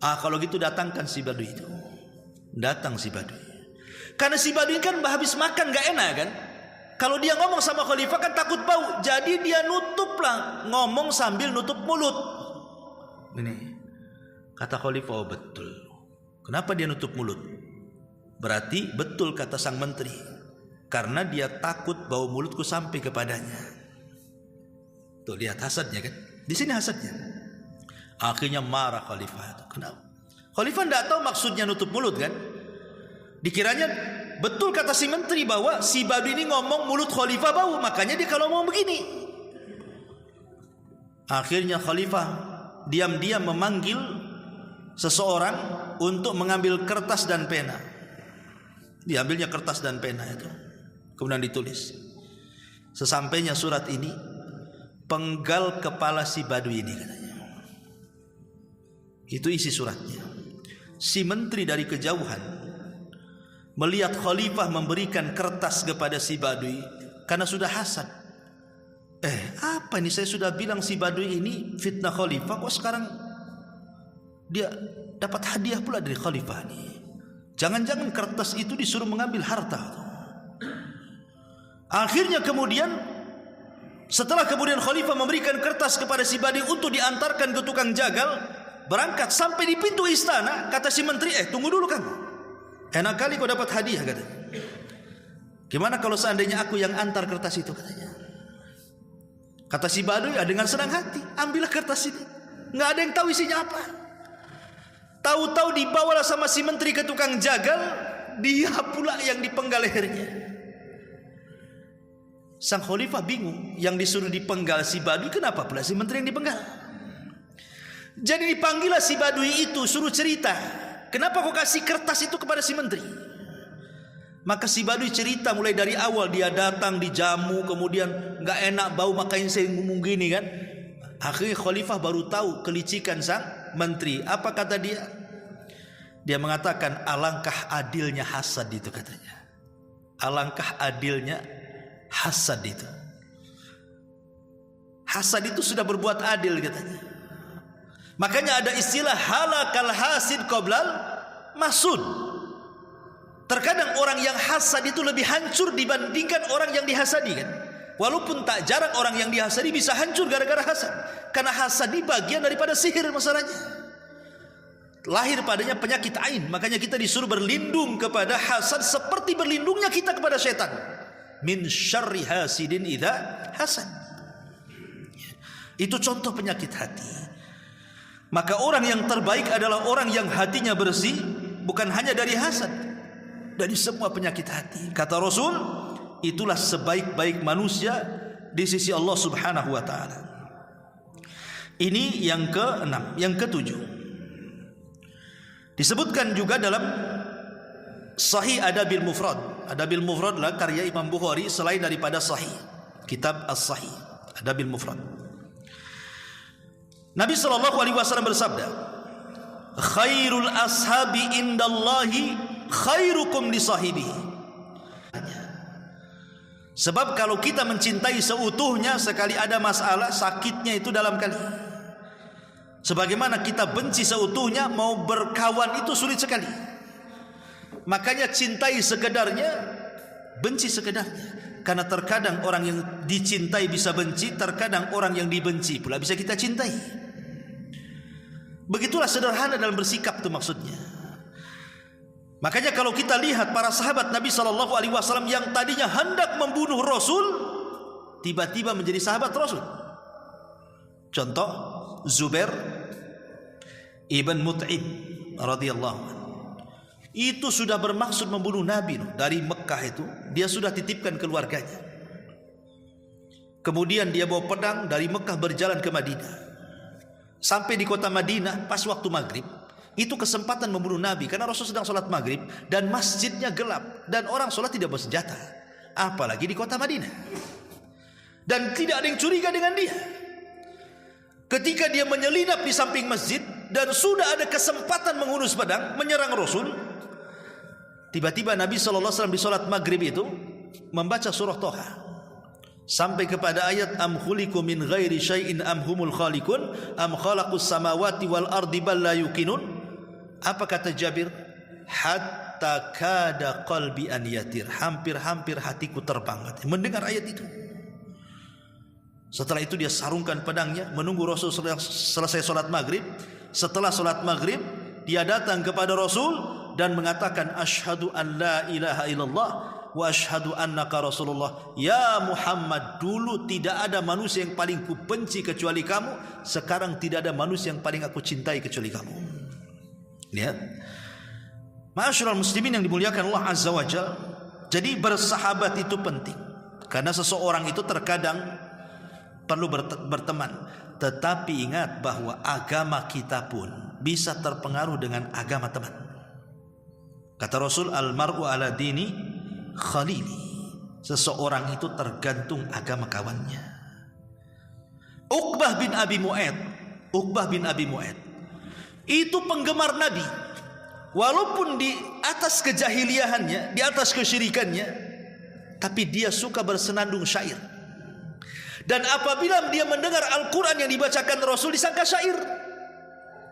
Kalau gitu datangkan si Badui itu. Datang si Badui. Karena si Badui kan habis makan gak enak kan. Kalau dia ngomong sama khalifah kan takut bau, jadi dia nutuplah, ngomong sambil nutup mulut. Ini kata khalifah, oh betul. Kenapa dia nutup mulut? Berarti betul kata sang menteri, karena dia takut bau mulutku sampai kepadanya. Tuh lihat hasadnya kan? Di sini hasadnya. Akhirnya marah khalifah. Kenapa? Khalifah tidak tahu maksudnya nutup mulut kan? Dikiranya betul kata si menteri bahwa si Badui ini ngomong mulut khalifah bau, makanya dia kalau ngomong begini. Akhirnya khalifah diam-diam memanggil seseorang untuk mengambil kertas dan pena. Diambilnya kertas dan pena itu, kemudian ditulis. Sesampainya surat ini, penggal kepala si Badui ini katanya. Itu isi suratnya. Si menteri dari kejauhan melihat khalifah memberikan kertas kepada si Badui karena sudah hasad. Apa ini, saya sudah bilang si Badui ini fitnah khalifah, kok sekarang dia dapat hadiah pula dari khalifah ini. Jangan-jangan kertas itu disuruh mengambil harta. Akhirnya kemudian setelah khalifah memberikan kertas kepada si Badui untuk diantarkan ke tukang jagal, berangkat sampai di pintu istana, kata si menteri, tunggu dulu kamu. Enak kali kau dapat hadiah katanya. Gimana kalau seandainya aku yang antar kertas itu katanya. Kata si Badui dengan senang hati, ambillah kertas ini. Nggak ada yang tahu isinya apa. Tahu-tahu dibawalah sama si menteri ke tukang jagal, dia pula yang dipenggal lehernya. Sang khalifah bingung, yang disuruh dipenggal si Badui, kenapa pula si menteri yang dipenggal? Jadi dipanggillah si Badui itu, suruh cerita, kenapa kau kasih kertas itu kepada si menteri? Maka si Badui cerita mulai dari awal, dia datang dijamu, kemudian nggak enak bau, makanya saya ngomong gini kan. Akhirnya khalifah baru tahu kelicikan sang menteri. Apa kata dia? Dia mengatakan, alangkah adilnya hasad itu katanya. Alangkah adilnya hasad itu. Hasad itu sudah berbuat adil katanya. Makanya ada istilah halakal hasid qoblal masud. Terkadang orang yang hasad itu lebih hancur dibandingkan orang yang dihasadi kan. Walaupun tak jarang orang yang dihasadi bisa hancur gara-gara hasad. Karena hasad ini bagian daripada sihir masalahnya. Lahir padanya penyakit ain. Makanya kita disuruh berlindung kepada hasad seperti berlindungnya kita kepada setan. Min syarri hasidin idza hasad. Itu contoh penyakit hati. Maka orang yang terbaik adalah orang yang hatinya bersih, bukan hanya dari hasad, dari semua penyakit hati. Kata Rasul, itulah sebaik-baik manusia di sisi Allah Subhanahu wa taala. Ini yang ke-6, yang ke-7. Disebutkan juga dalam Sahih Adabil Mufrad. Adabil Mufrad adalah karya Imam Bukhari selain daripada Sahih, kitab As-Sahih, Adabil Mufrad. Nabi SAW bersabda, khairul ashabi indallahi khairukum li sahibihi. Sebab kalau kita mencintai seutuhnya, sekali ada masalah, sakitnya itu dalam kali. Sebagaimana kita benci seutuhnya, mau berkawan itu sulit sekali. Makanya cintai sekedarnya, benci sekedarnya. Karena terkadang orang yang dicintai bisa benci, terkadang orang yang dibenci pula bisa kita cintai. Begitulah sederhana dalam bersikap itu maksudnya. Makanya kalau kita lihat para sahabat Nabi SAW yang tadinya hendak membunuh Rasul, tiba-tiba menjadi sahabat Rasul. Contoh Zubair ibn Mut'im radhiyallahu anhu. Itu sudah bermaksud membunuh Nabi dari Mekah itu, dia sudah titipkan keluarganya. Kemudian dia bawa pedang dari Mekah berjalan ke Madinah. Sampai di kota Madinah pas waktu maghrib, itu kesempatan membunuh Nabi karena Rasul sedang sholat maghrib dan masjidnya gelap dan orang sholat tidak bersenjata, apalagi di kota Madinah, dan tidak ada yang curiga dengan dia. Ketika dia menyelinap di samping masjid dan sudah ada kesempatan menghunus pedang menyerang Rasul, tiba-tiba Nabi SAW di sholat maghrib itu membaca surah Toha sampai kepada ayat am khuliqu min ghairi syai'in am humul khaliqun am khalaqus samawati wal ardi bal la yuqinun. Apa kata Jabir? hatta kada qalbi an yatir. Hampir-hampir hatiku terbang mendengar ayat itu. Setelah itu dia sarungkan pedangnya, menunggu Rasul selesai solat maghrib. Setelah solat maghrib, dia datang kepada Rasul dan mengatakan, asyhadu an la ilaha illallah wa asyhadu annaka Rasulullah. Ya Muhammad, dulu tidak ada manusia yang paling kubenci kecuali kamu. Sekarang tidak ada manusia yang paling aku cintai kecuali kamu. Lihat, ma'asyiral muslimin yang dimuliakan Allah Azza wa Jalla. Jadi bersahabat itu penting, karena seseorang itu terkadang perlu berteman. Tetapi ingat bahwa agama kita pun bisa terpengaruh dengan agama teman. Kata Rasul, al-mar'u ala dini khalili. Seseorang itu tergantung agama kawannya. Uqbah bin Abi Mu'aid itu penggemar Nabi. Walaupun di atas kejahiliahannya, di atas kesyirikannya, tapi dia suka bersenandung syair. Dan apabila dia mendengar Al-Quran yang dibacakan Rasul, disangka syair,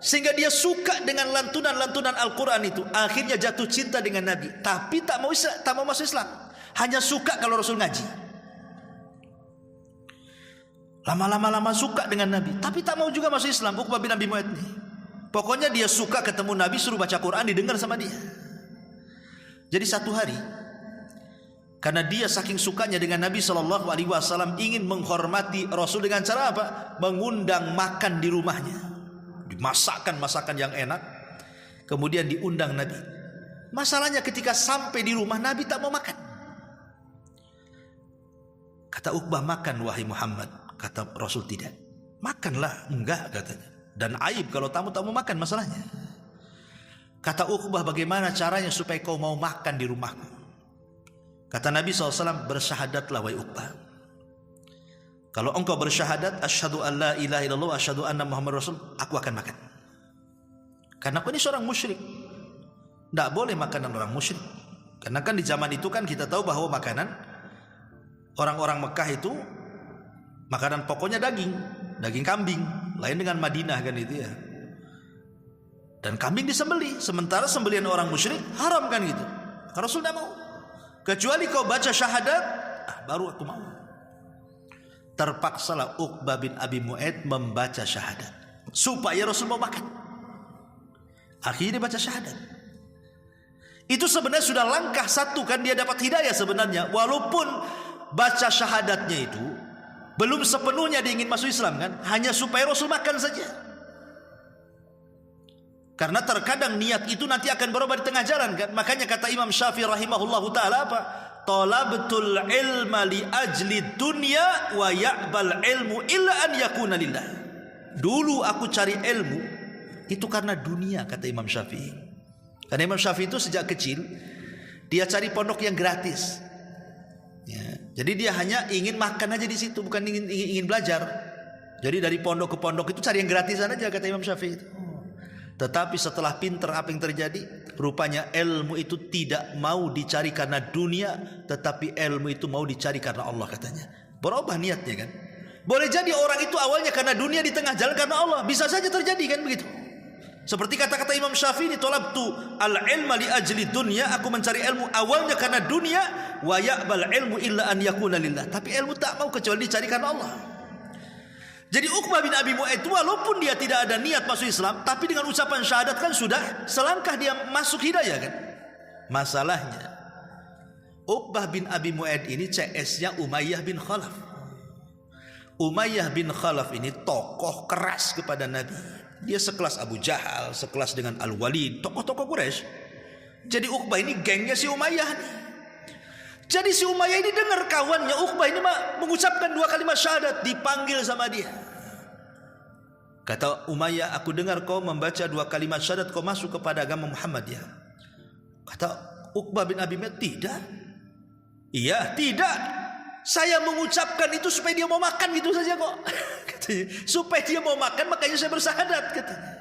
sehingga dia suka dengan lantunan-lantunan Al-Quran itu. Akhirnya jatuh cinta dengan Nabi, tapi tak mau masuk Islam, hanya suka kalau Rasul ngaji. Lama-lama suka dengan Nabi, tapi tak mau juga masuk Islam. Uqbah bin Abi Mu'aid ini, pokoknya dia suka ketemu Nabi, suruh baca Quran, didengar sama dia. Jadi satu hari, karena dia saking sukanya dengan Nabi SAW, ingin menghormati Rasul dengan cara apa? Mengundang makan di rumahnya, dimasakkan masakan yang enak, kemudian diundang Nabi. Masalahnya ketika sampai di rumah, Nabi tak mau makan. Kata Uqbah, makan wahai Muhammad. Kata Rasul, tidak. Makanlah. Enggak, katanya. Dan aib kalau tamu tak mau makan, masalahnya. Kata Uqbah, bagaimana caranya supaya kau mau makan di rumahku? Kata Nabi SAW, bersyahadatlah wahai Uqbah. Kalau engkau bersyahadat, asyhadu an la ilaha illallah wa asyhadu anna Muhammad Rasul, aku akan makan. Karena aku ini seorang musyrik, tidak boleh makanan orang musyrik. Karena kan di zaman itu kan kita tahu bahwa makanan orang-orang Mekah itu makanan pokoknya daging kambing. Lain dengan Madinah kan itu ya. Dan kambing disembelih, sementara sembelihan orang musyrik haram kan gitu. Karena Rasul tidak mau. Kecuali kau baca syahadat, baru aku mau. Terpaksalah Uqbah bin Abi Mu'aid membaca syahadat supaya Rasul mau makan. Akhirnya baca syahadat. Itu sebenarnya sudah langkah satu kan, dia dapat hidayah sebenarnya. Walaupun baca syahadatnya itu belum sepenuhnya dia ingin masuk Islam kan, hanya supaya Rasul makan saja. Karena terkadang niat itu nanti akan berubah di tengah jalan kan. Makanya kata Imam Syafi'i rahimahullahu ta'ala apa? Talabtul ilma li ajli dunya wa ya'bal ilmu illa an yakuna lillah. Dulu aku cari ilmu itu karena dunia, kata Imam Syafi'i. Karena Imam Syafi'i itu sejak kecil dia cari pondok yang gratis. Ya, jadi dia hanya ingin makan aja di situ, bukan ingin belajar. Jadi dari pondok ke pondok itu cari yang gratisan aja, kata Imam Syafi'i itu. Tetapi setelah pinter, apa yang terjadi? Rupanya ilmu itu tidak mau dicari karena dunia, tetapi ilmu itu mau dicari karena Allah, katanya. Berubah niatnya kan. Boleh jadi orang itu awalnya karena dunia, di tengah jalan karena Allah. Bisa saja terjadi kan begitu. Seperti kata-kata Imam Syafi'i, talabtu al-ilma li ajli dunya, aku mencari ilmu awalnya karena dunia, wa ya'bal ilmu illa an yakuna lillah. Tapi ilmu tak mau kecuali dicari karena Allah. Jadi Uqbah bin Abi Mu'aid walaupun dia tidak ada niat masuk Islam, tapi dengan ucapan syahadat kan sudah selangkah dia masuk hidayah kan. Masalahnya Uqbah bin Abi Mu'aid ini CS-nya Umayyah bin Khalaf. Umayyah bin Khalaf ini tokoh keras kepada Nabi. Dia sekelas Abu Jahal, sekelas dengan Al-Walid, tokoh-tokoh Quraisy. Jadi Uqbah ini gengnya si Umayyah nih. Jadi si Umayyah ini dengar kawannya Uqbah ini mengucapkan 2 kalimat syahadat, dipanggil sama dia. Kata Umayyah, aku dengar kau membaca 2 kalimat syahadat, kau masuk kepada agama Muhammadiyah. Kata Uqbah bin Abi Mu'aid, tidak. Iya, tidak. Saya mengucapkan itu supaya dia mau makan gitu saja kok. Katanya, supaya dia mau makan makanya saya bersyahadat, katanya.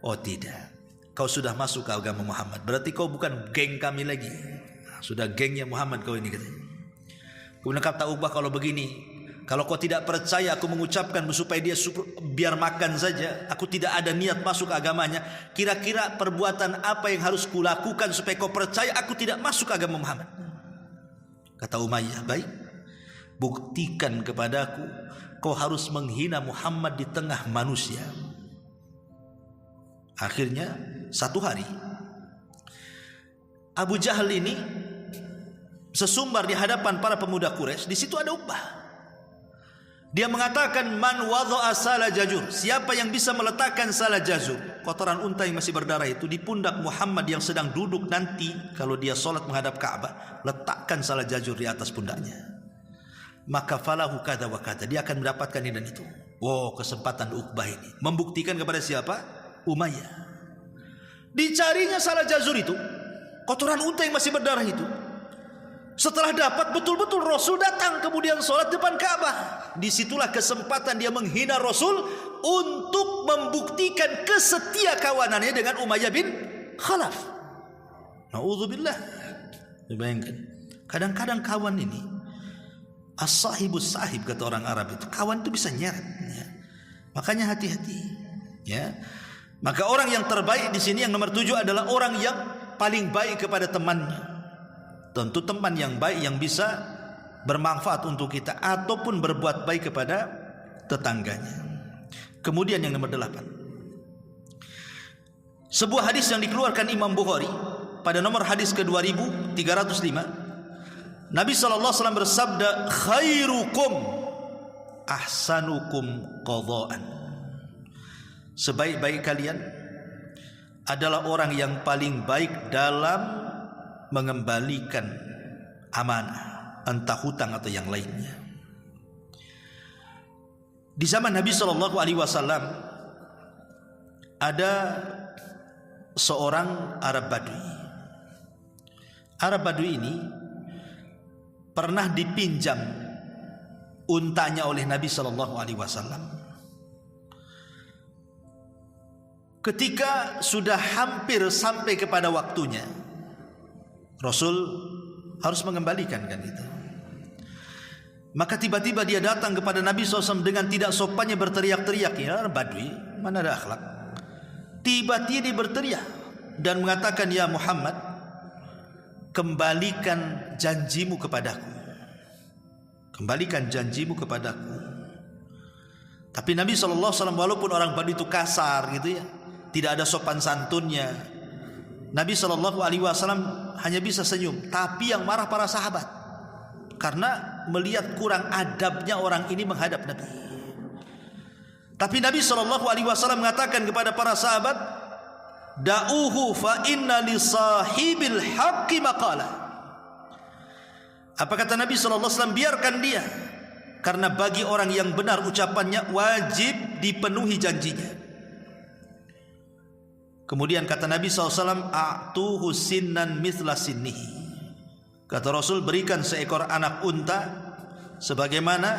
Oh tidak, kau sudah masuk ke agama Muhammad, berarti kau bukan geng kami lagi. Sudah gengnya Muhammad kau ini, katanya. Kemudian kata Uqbah, kalau begini Kalau kau tidak percaya aku mengucapkan supaya dia biar makan saja, aku tidak ada niat masuk agamanya, kira-kira perbuatan apa yang harus kulakukan supaya kau percaya aku tidak masuk agama Muhammad? Kata Umayyah, baik, buktikan kepadaku kau harus menghina Muhammad di tengah manusia. Akhirnya satu hari Abu Jahal ini sesumbar di hadapan para pemuda Quraisy. Di situ ada Uqbah. Dia mengatakan, man wadha'a sala jazur, siapa yang bisa meletakkan sala jazur, kotoran unta yang masih berdarah itu, di pundak Muhammad yang sedang duduk nanti kalau dia sholat menghadap Ka'bah, letakkan sala jazur di atas pundaknya, maka falahu kada wa kada, dia akan mendapatkan ini dan itu. Wow, kesempatan Uqbah ini membuktikan kepada siapa? Umayyah. Dicarinya sala jazur itu, kotoran unta yang masih berdarah itu. Setelah dapat, betul-betul Rasul datang kemudian sholat depan Ka'bah. Disitulah kesempatan dia menghina Rasul untuk membuktikan kesetia kawanannya dengan Umayyah bin Khalaf. Na'udzubillah. Bayangkan, kadang-kadang kawan ini as-sahibus sahib, kata orang Arab itu, kawan itu bisa nyeret ya. Makanya hati-hati ya. Maka orang yang terbaik di sini yang nomor 7 adalah orang yang paling baik kepada temannya. Tentu teman yang baik yang bisa bermanfaat untuk kita ataupun berbuat baik kepada tetangganya. Kemudian yang nomor 8, sebuah hadis yang dikeluarkan Imam Bukhari pada nomor hadis ke-2305, Nabi SAW bersabda, khairukum ahsanukum qadha'an, sebaik-baik kalian adalah orang yang paling baik dalam mengembalikan amanah, entah hutang atau yang lainnya. Di zaman Nabi SAW ada seorang Arab Badui. Arab Badui ini pernah dipinjam untanya oleh Nabi SAW. Ketika sudah hampir sampai kepada waktunya, Rasul harus mengembalikan kan itu. Maka tiba-tiba dia datang kepada Nabi SAW dengan tidak sopannya berteriak-teriak. Ya Badui, mana ada akhlak. Tiba-tiba dia berteriak dan mengatakan, ya Muhammad, kembalikan janjimu kepadaku. Kembalikan janjimu kepadaku. Tapi Nabi SAW walaupun orang Badui itu kasar gitu ya, tidak ada sopan santunnya, Nabi SAW hanya bisa senyum. Tapi yang marah para sahabat, karena melihat kurang adabnya orang ini menghadap Nabi. Tapi Nabi SAW mengatakan kepada para sahabat, da'uhu fa inna li sahibil haqqi maqala. Apa kata Nabi SAW? Biarkan dia, karena bagi orang yang benar ucapannya wajib dipenuhi janjinya. Kemudian kata Nabi SAW, a'tuhu sinnan mithla sinnihi. Kata Rasul, berikan seekor anak unta sebagaimana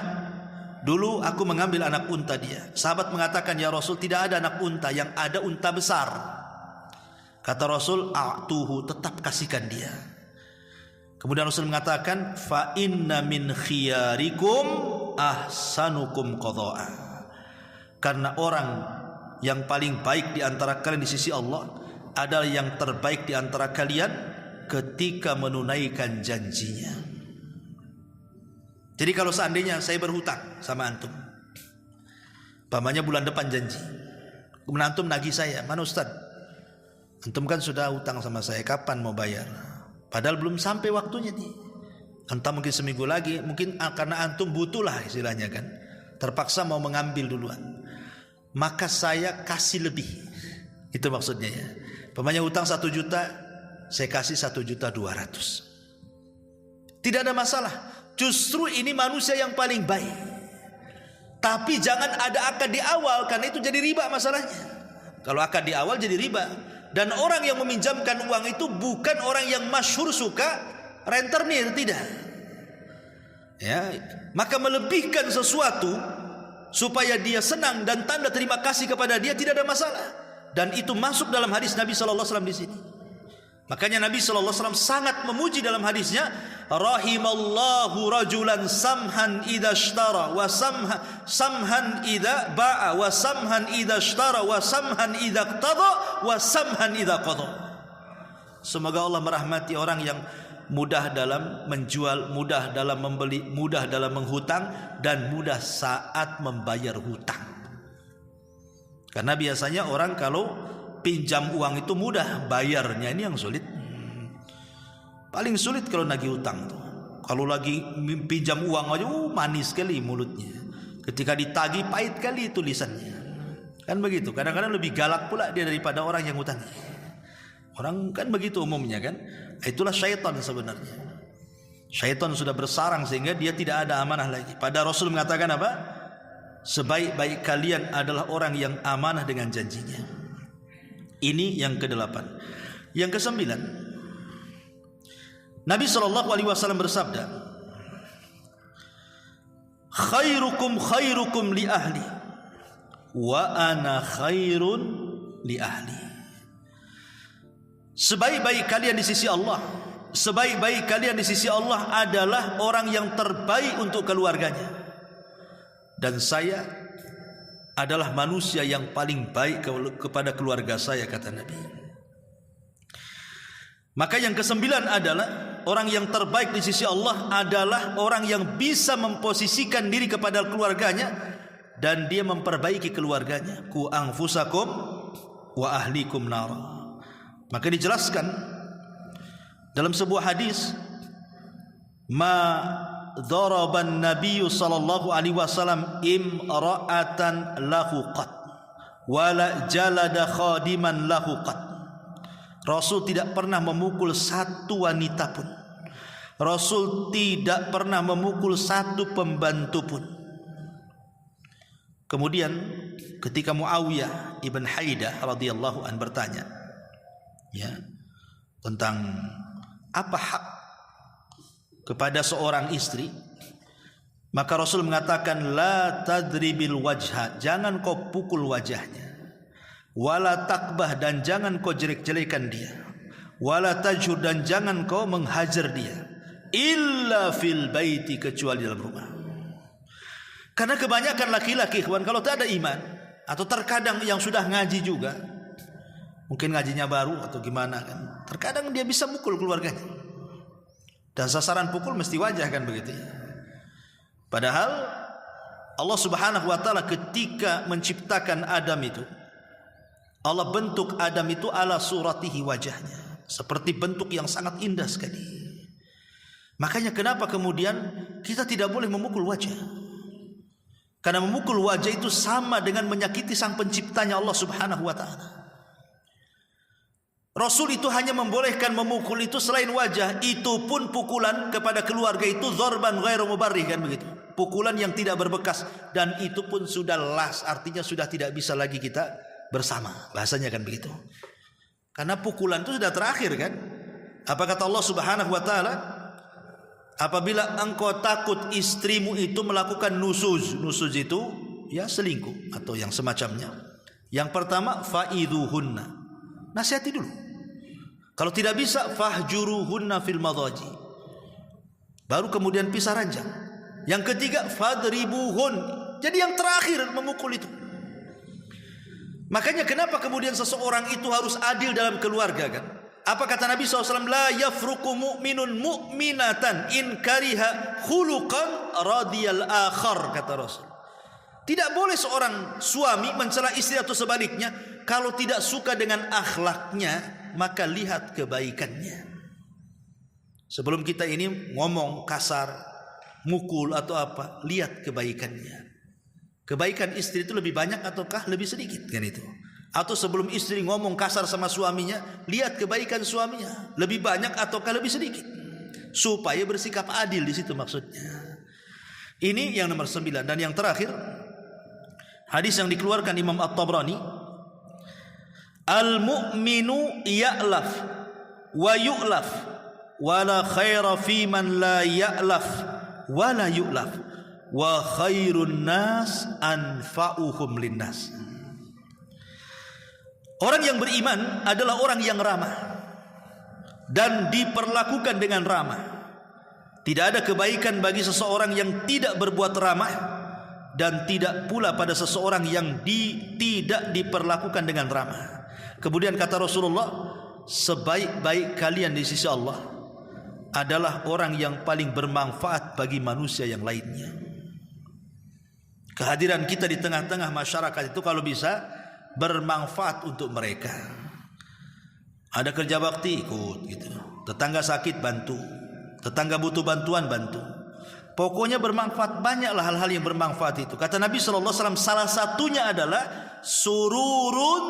dulu aku mengambil anak unta dia. Sahabat mengatakan, ya Rasul, tidak ada anak unta, yang ada unta besar. Kata Rasul, a'tuhu, tetap kasihkan dia. Kemudian Rasul mengatakan, fa inna min khiyarikum ahsanukum qadha'a. Karena orang yang paling baik di antara kalian di sisi Allah adalah yang terbaik di antara kalian ketika menunaikan janjinya. Jadi kalau seandainya saya berhutang sama antum, pamannya bulan depan janji, kemudian antum nagih saya, mana Ustaz? Antum kan sudah hutang sama saya, kapan mau bayar? Padahal belum sampai waktunya nih. Entah mungkin seminggu lagi, mungkin karena antum butuh lah istilahnya kan, terpaksa mau mengambil duluan. Maka saya kasih lebih. Itu maksudnya ya. Pamannya hutang 1 juta, saya kasih 1.200.000. Tidak ada masalah. Justru ini manusia yang paling baik. Tapi jangan ada akad di awal, karena itu jadi riba masalahnya. Kalau akad di awal jadi riba. Dan orang yang meminjamkan uang itu bukan orang yang masyhur suka rentenir, tidak. Ya, maka melebihkan sesuatu supaya dia senang dan tanda terima kasih kepada dia tidak ada masalah. Dan itu masuk dalam hadis Nabi SAW di sini. Makanya Nabi SAW sangat memuji dalam hadisnya, rahimallahu rajulan samhan idza ishtara wa samhan idza ba'a wa samhan idza ishtara wa samhan idza iqtada wa samhan idza qada. Semoga Allah merahmati orang yang mudah dalam menjual, mudah dalam membeli, mudah dalam menghutang, dan mudah saat membayar hutang. Karena biasanya orang kalau pinjam uang itu mudah, bayarnya ini yang sulit. Paling sulit kalau nagih hutang tuh. Kalau lagi pinjam uang aja manis sekali mulutnya. Ketika ditagih pahit kali tulisannya. Kan begitu. Kadang-kadang lebih galak pula dia daripada orang yang hutang. Orang kan begitu umumnya kan. Itulah syaitan sebenarnya. Syaitan sudah bersarang sehingga dia tidak ada amanah lagi. Pada Rasul mengatakan apa? Sebaik-baik kalian adalah orang yang amanah dengan janjinya. Ini yang ke-8. Yang ke-9, Nabi SAW bersabda, khairukum khairukum li ahli wa ana khairun li ahli. Sebaik-baik kalian di sisi Allah, sebaik-baik kalian di sisi Allah adalah orang yang terbaik untuk keluarganya, dan saya adalah manusia yang paling baik kepada keluarga saya, kata Nabi. Maka yang ke-9 adalah orang yang terbaik di sisi Allah adalah orang yang bisa memposisikan diri kepada keluarganya dan dia memperbaiki keluarganya. Ku anfusakum wa ahlikum nara. Maka dijelaskan dalam sebuah hadis, ma daraban Nabi sallallahu alaihi wasallam imra'atan lahu qat wala jalada khadiman lahu qat. Rasul tidak pernah memukul satu wanita pun. Rasul tidak pernah memukul satu pembantu pun. Kemudian ketika Muawiyah ibn Haidah radhiyallahu an bertanya ya tentang apa hak kepada seorang istri, maka Rasul mengatakan la tadribil wajha, jangan kau pukul wajahnya, wala takbah, dan jangan kau jelek-jelekan dia, wala tajur, dan jangan kau menghajar dia, illa fil baiti, kecuali dalam rumah. Karena kebanyakan laki-laki kawan kalau tak ada iman, atau terkadang yang sudah ngaji juga, mungkin ngajinya baru atau gimana kan, terkadang dia bisa mukul keluarganya. Dan sasaran pukul mesti wajah kan begitu ya. Padahal Allah Subhanahu wa taala ketika menciptakan Adam itu, Allah bentuk Adam itu ala suratihi, wajahnya seperti bentuk yang sangat indah sekali. Makanya kenapa kemudian kita tidak boleh memukul wajah? Karena memukul wajah itu sama dengan menyakiti sang penciptanya Allah Subhanahu wa taala. Rasul itu hanya membolehkan memukul itu selain wajah, itu pun pukulan kepada keluarga itu dzarban ghairu mubarrih kan begitu. Pukulan yang tidak berbekas, dan itu pun sudah las, artinya sudah tidak bisa lagi kita bersama. Bahasanya kan begitu. Karena pukulan itu sudah terakhir kan. Apa kata Allah Subhanahu wa taala? Apabila engkau takut istrimu itu melakukan nusuz. Nusuz itu ya selingkuh atau yang semacamnya. Yang pertama fa'idhuhunna, nasihati dulu. Kalau tidak bisa fahjuruhunna fil madaji, baru kemudian pisah ranjang. Yang ketiga fadribuhun, jadi yang terakhir memukul itu. Makanya kenapa kemudian seseorang itu harus adil dalam keluarga kan? Apa kata Nabi SAW? La yafruku mu'minun mu'minatan in kariha khuluqan radiyal akhar, kata Rasul. Tidak boleh seorang suami mencela istri atau sebaliknya, kalau tidak suka dengan akhlaknya maka lihat kebaikannya. Sebelum kita ini ngomong kasar, mukul atau apa, lihat kebaikannya. Kebaikan istri itu lebih banyak ataukah lebih sedikit kan itu? Atau sebelum istri ngomong kasar sama suaminya, lihat kebaikan suaminya, lebih banyak ataukah lebih sedikit, supaya bersikap adil di situ maksudnya. Ini yang nomor 9. Dan yang terakhir, hadis yang dikeluarkan Imam At-Tabrani, al-mu'minu ya'laf wa yu'laf wa la khaira fi man la ya'laf wa la yu'laf wa khairun nas anfa'uhum linnas. Orang yang beriman adalah orang yang ramah. dan diperlakukan dengan ramah. Tidak ada kebaikan bagi seseorang yang tidak berbuat ramah, dan tidak pula pada seseorang yang tidak diperlakukan dengan ramah. Kemudian kata Rasulullah, sebaik-baik kalian di sisi Allah adalah orang yang paling bermanfaat bagi manusia yang lainnya. Kehadiran kita di tengah-tengah masyarakat itu kalau bisa bermanfaat untuk mereka. Ada kerja bakti, ikut gitu. Tetangga sakit, bantu. Tetangga butuh bantuan, bantu. Pokoknya bermanfaat, banyaklah hal-hal yang bermanfaat itu. Kata Nabi SAW, salah satunya adalah sururun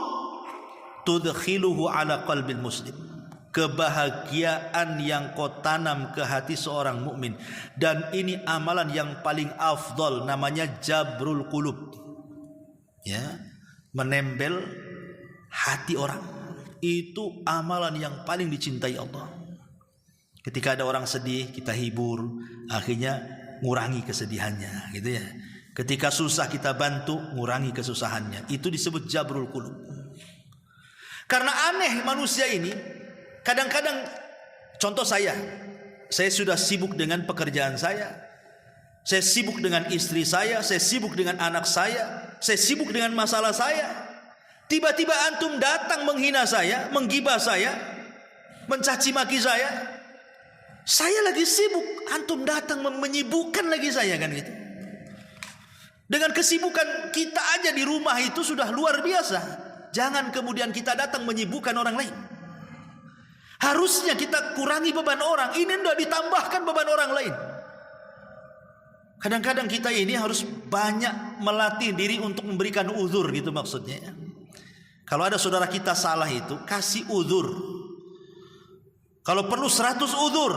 tudkhiluhu ala qalbil muslim. Kebahagiaan yang kau tanam ke hati seorang mukmin. Dan ini amalan yang paling afdal, namanya jabrul qulub. Ya, menembel hati orang. Itu amalan yang paling dicintai Allah. Ketika ada orang sedih, kita hibur, akhirnya ngurangi kesedihannya, gitu ya. Ketika susah, kita bantu, ngurangi kesusahannya. Itu disebut jabrul qulub. Karena aneh manusia ini, kadang-kadang, contoh saya sudah sibuk dengan pekerjaan saya sibuk dengan istri saya sibuk dengan anak saya sibuk dengan masalah saya. Tiba-tiba antum datang menghina saya, menggibah saya, mencaci maki saya. Saya lagi sibuk, antum datang menyibukkan lagi saya, kan gitu. Dengan kesibukan kita aja di rumah itu sudah luar biasa. Jangan kemudian kita datang menyibukkan orang lain. Harusnya kita kurangi beban orang, ini tidak ditambahkan beban orang lain. Kadang-kadang kita ini harus banyak melatih diri untuk memberikan uzur, gitu maksudnya. Kalau ada saudara kita salah itu, kasih uzur. Kalau perlu 100 uzur.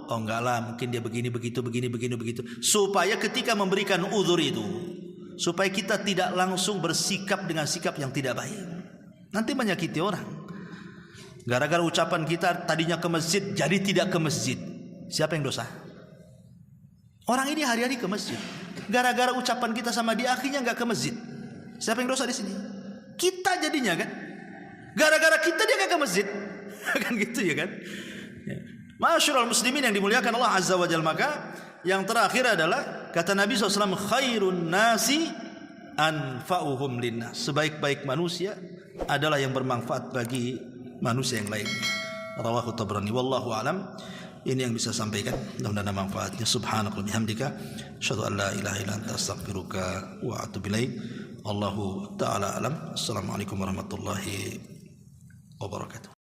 Oh enggak lah, mungkin dia begini, begitu. Supaya ketika memberikan uzur itu, supaya kita tidak langsung bersikap dengan sikap yang tidak baik. Nanti menyakiti orang. Gara-gara ucapan kita tadinya ke masjid, jadi tidak ke masjid. Siapa yang dosa? Orang ini hari-hari ke masjid. Gara-gara ucapan kita sama dia, akhirnya enggak ke masjid. Siapa yang dosa di sini? Kita jadinya, kan? Gara-gara kita dia enggak ke masjid. Kan gitu ya, kan? Ma'asyiral muslimin yang dimuliakan Allah Azza wa Jalla, maka yang terakhir adalah kata Nabi SAW, khairun nasi anfa'uhum linnas. Sebaik-baik manusia adalah yang bermanfaat bagi manusia yang lain. Rawahu Tabrani. Wallahu alam. Ini yang bisa sampaikan, mudah-mudahan manfaatnya. Subhanallah bihamdika, asyhadu an la ilaha illa anta, astaghfiruka wa atubu ilaik. Allahu taala alam. Assalamualaikum warahmatullahi wabarakatuh.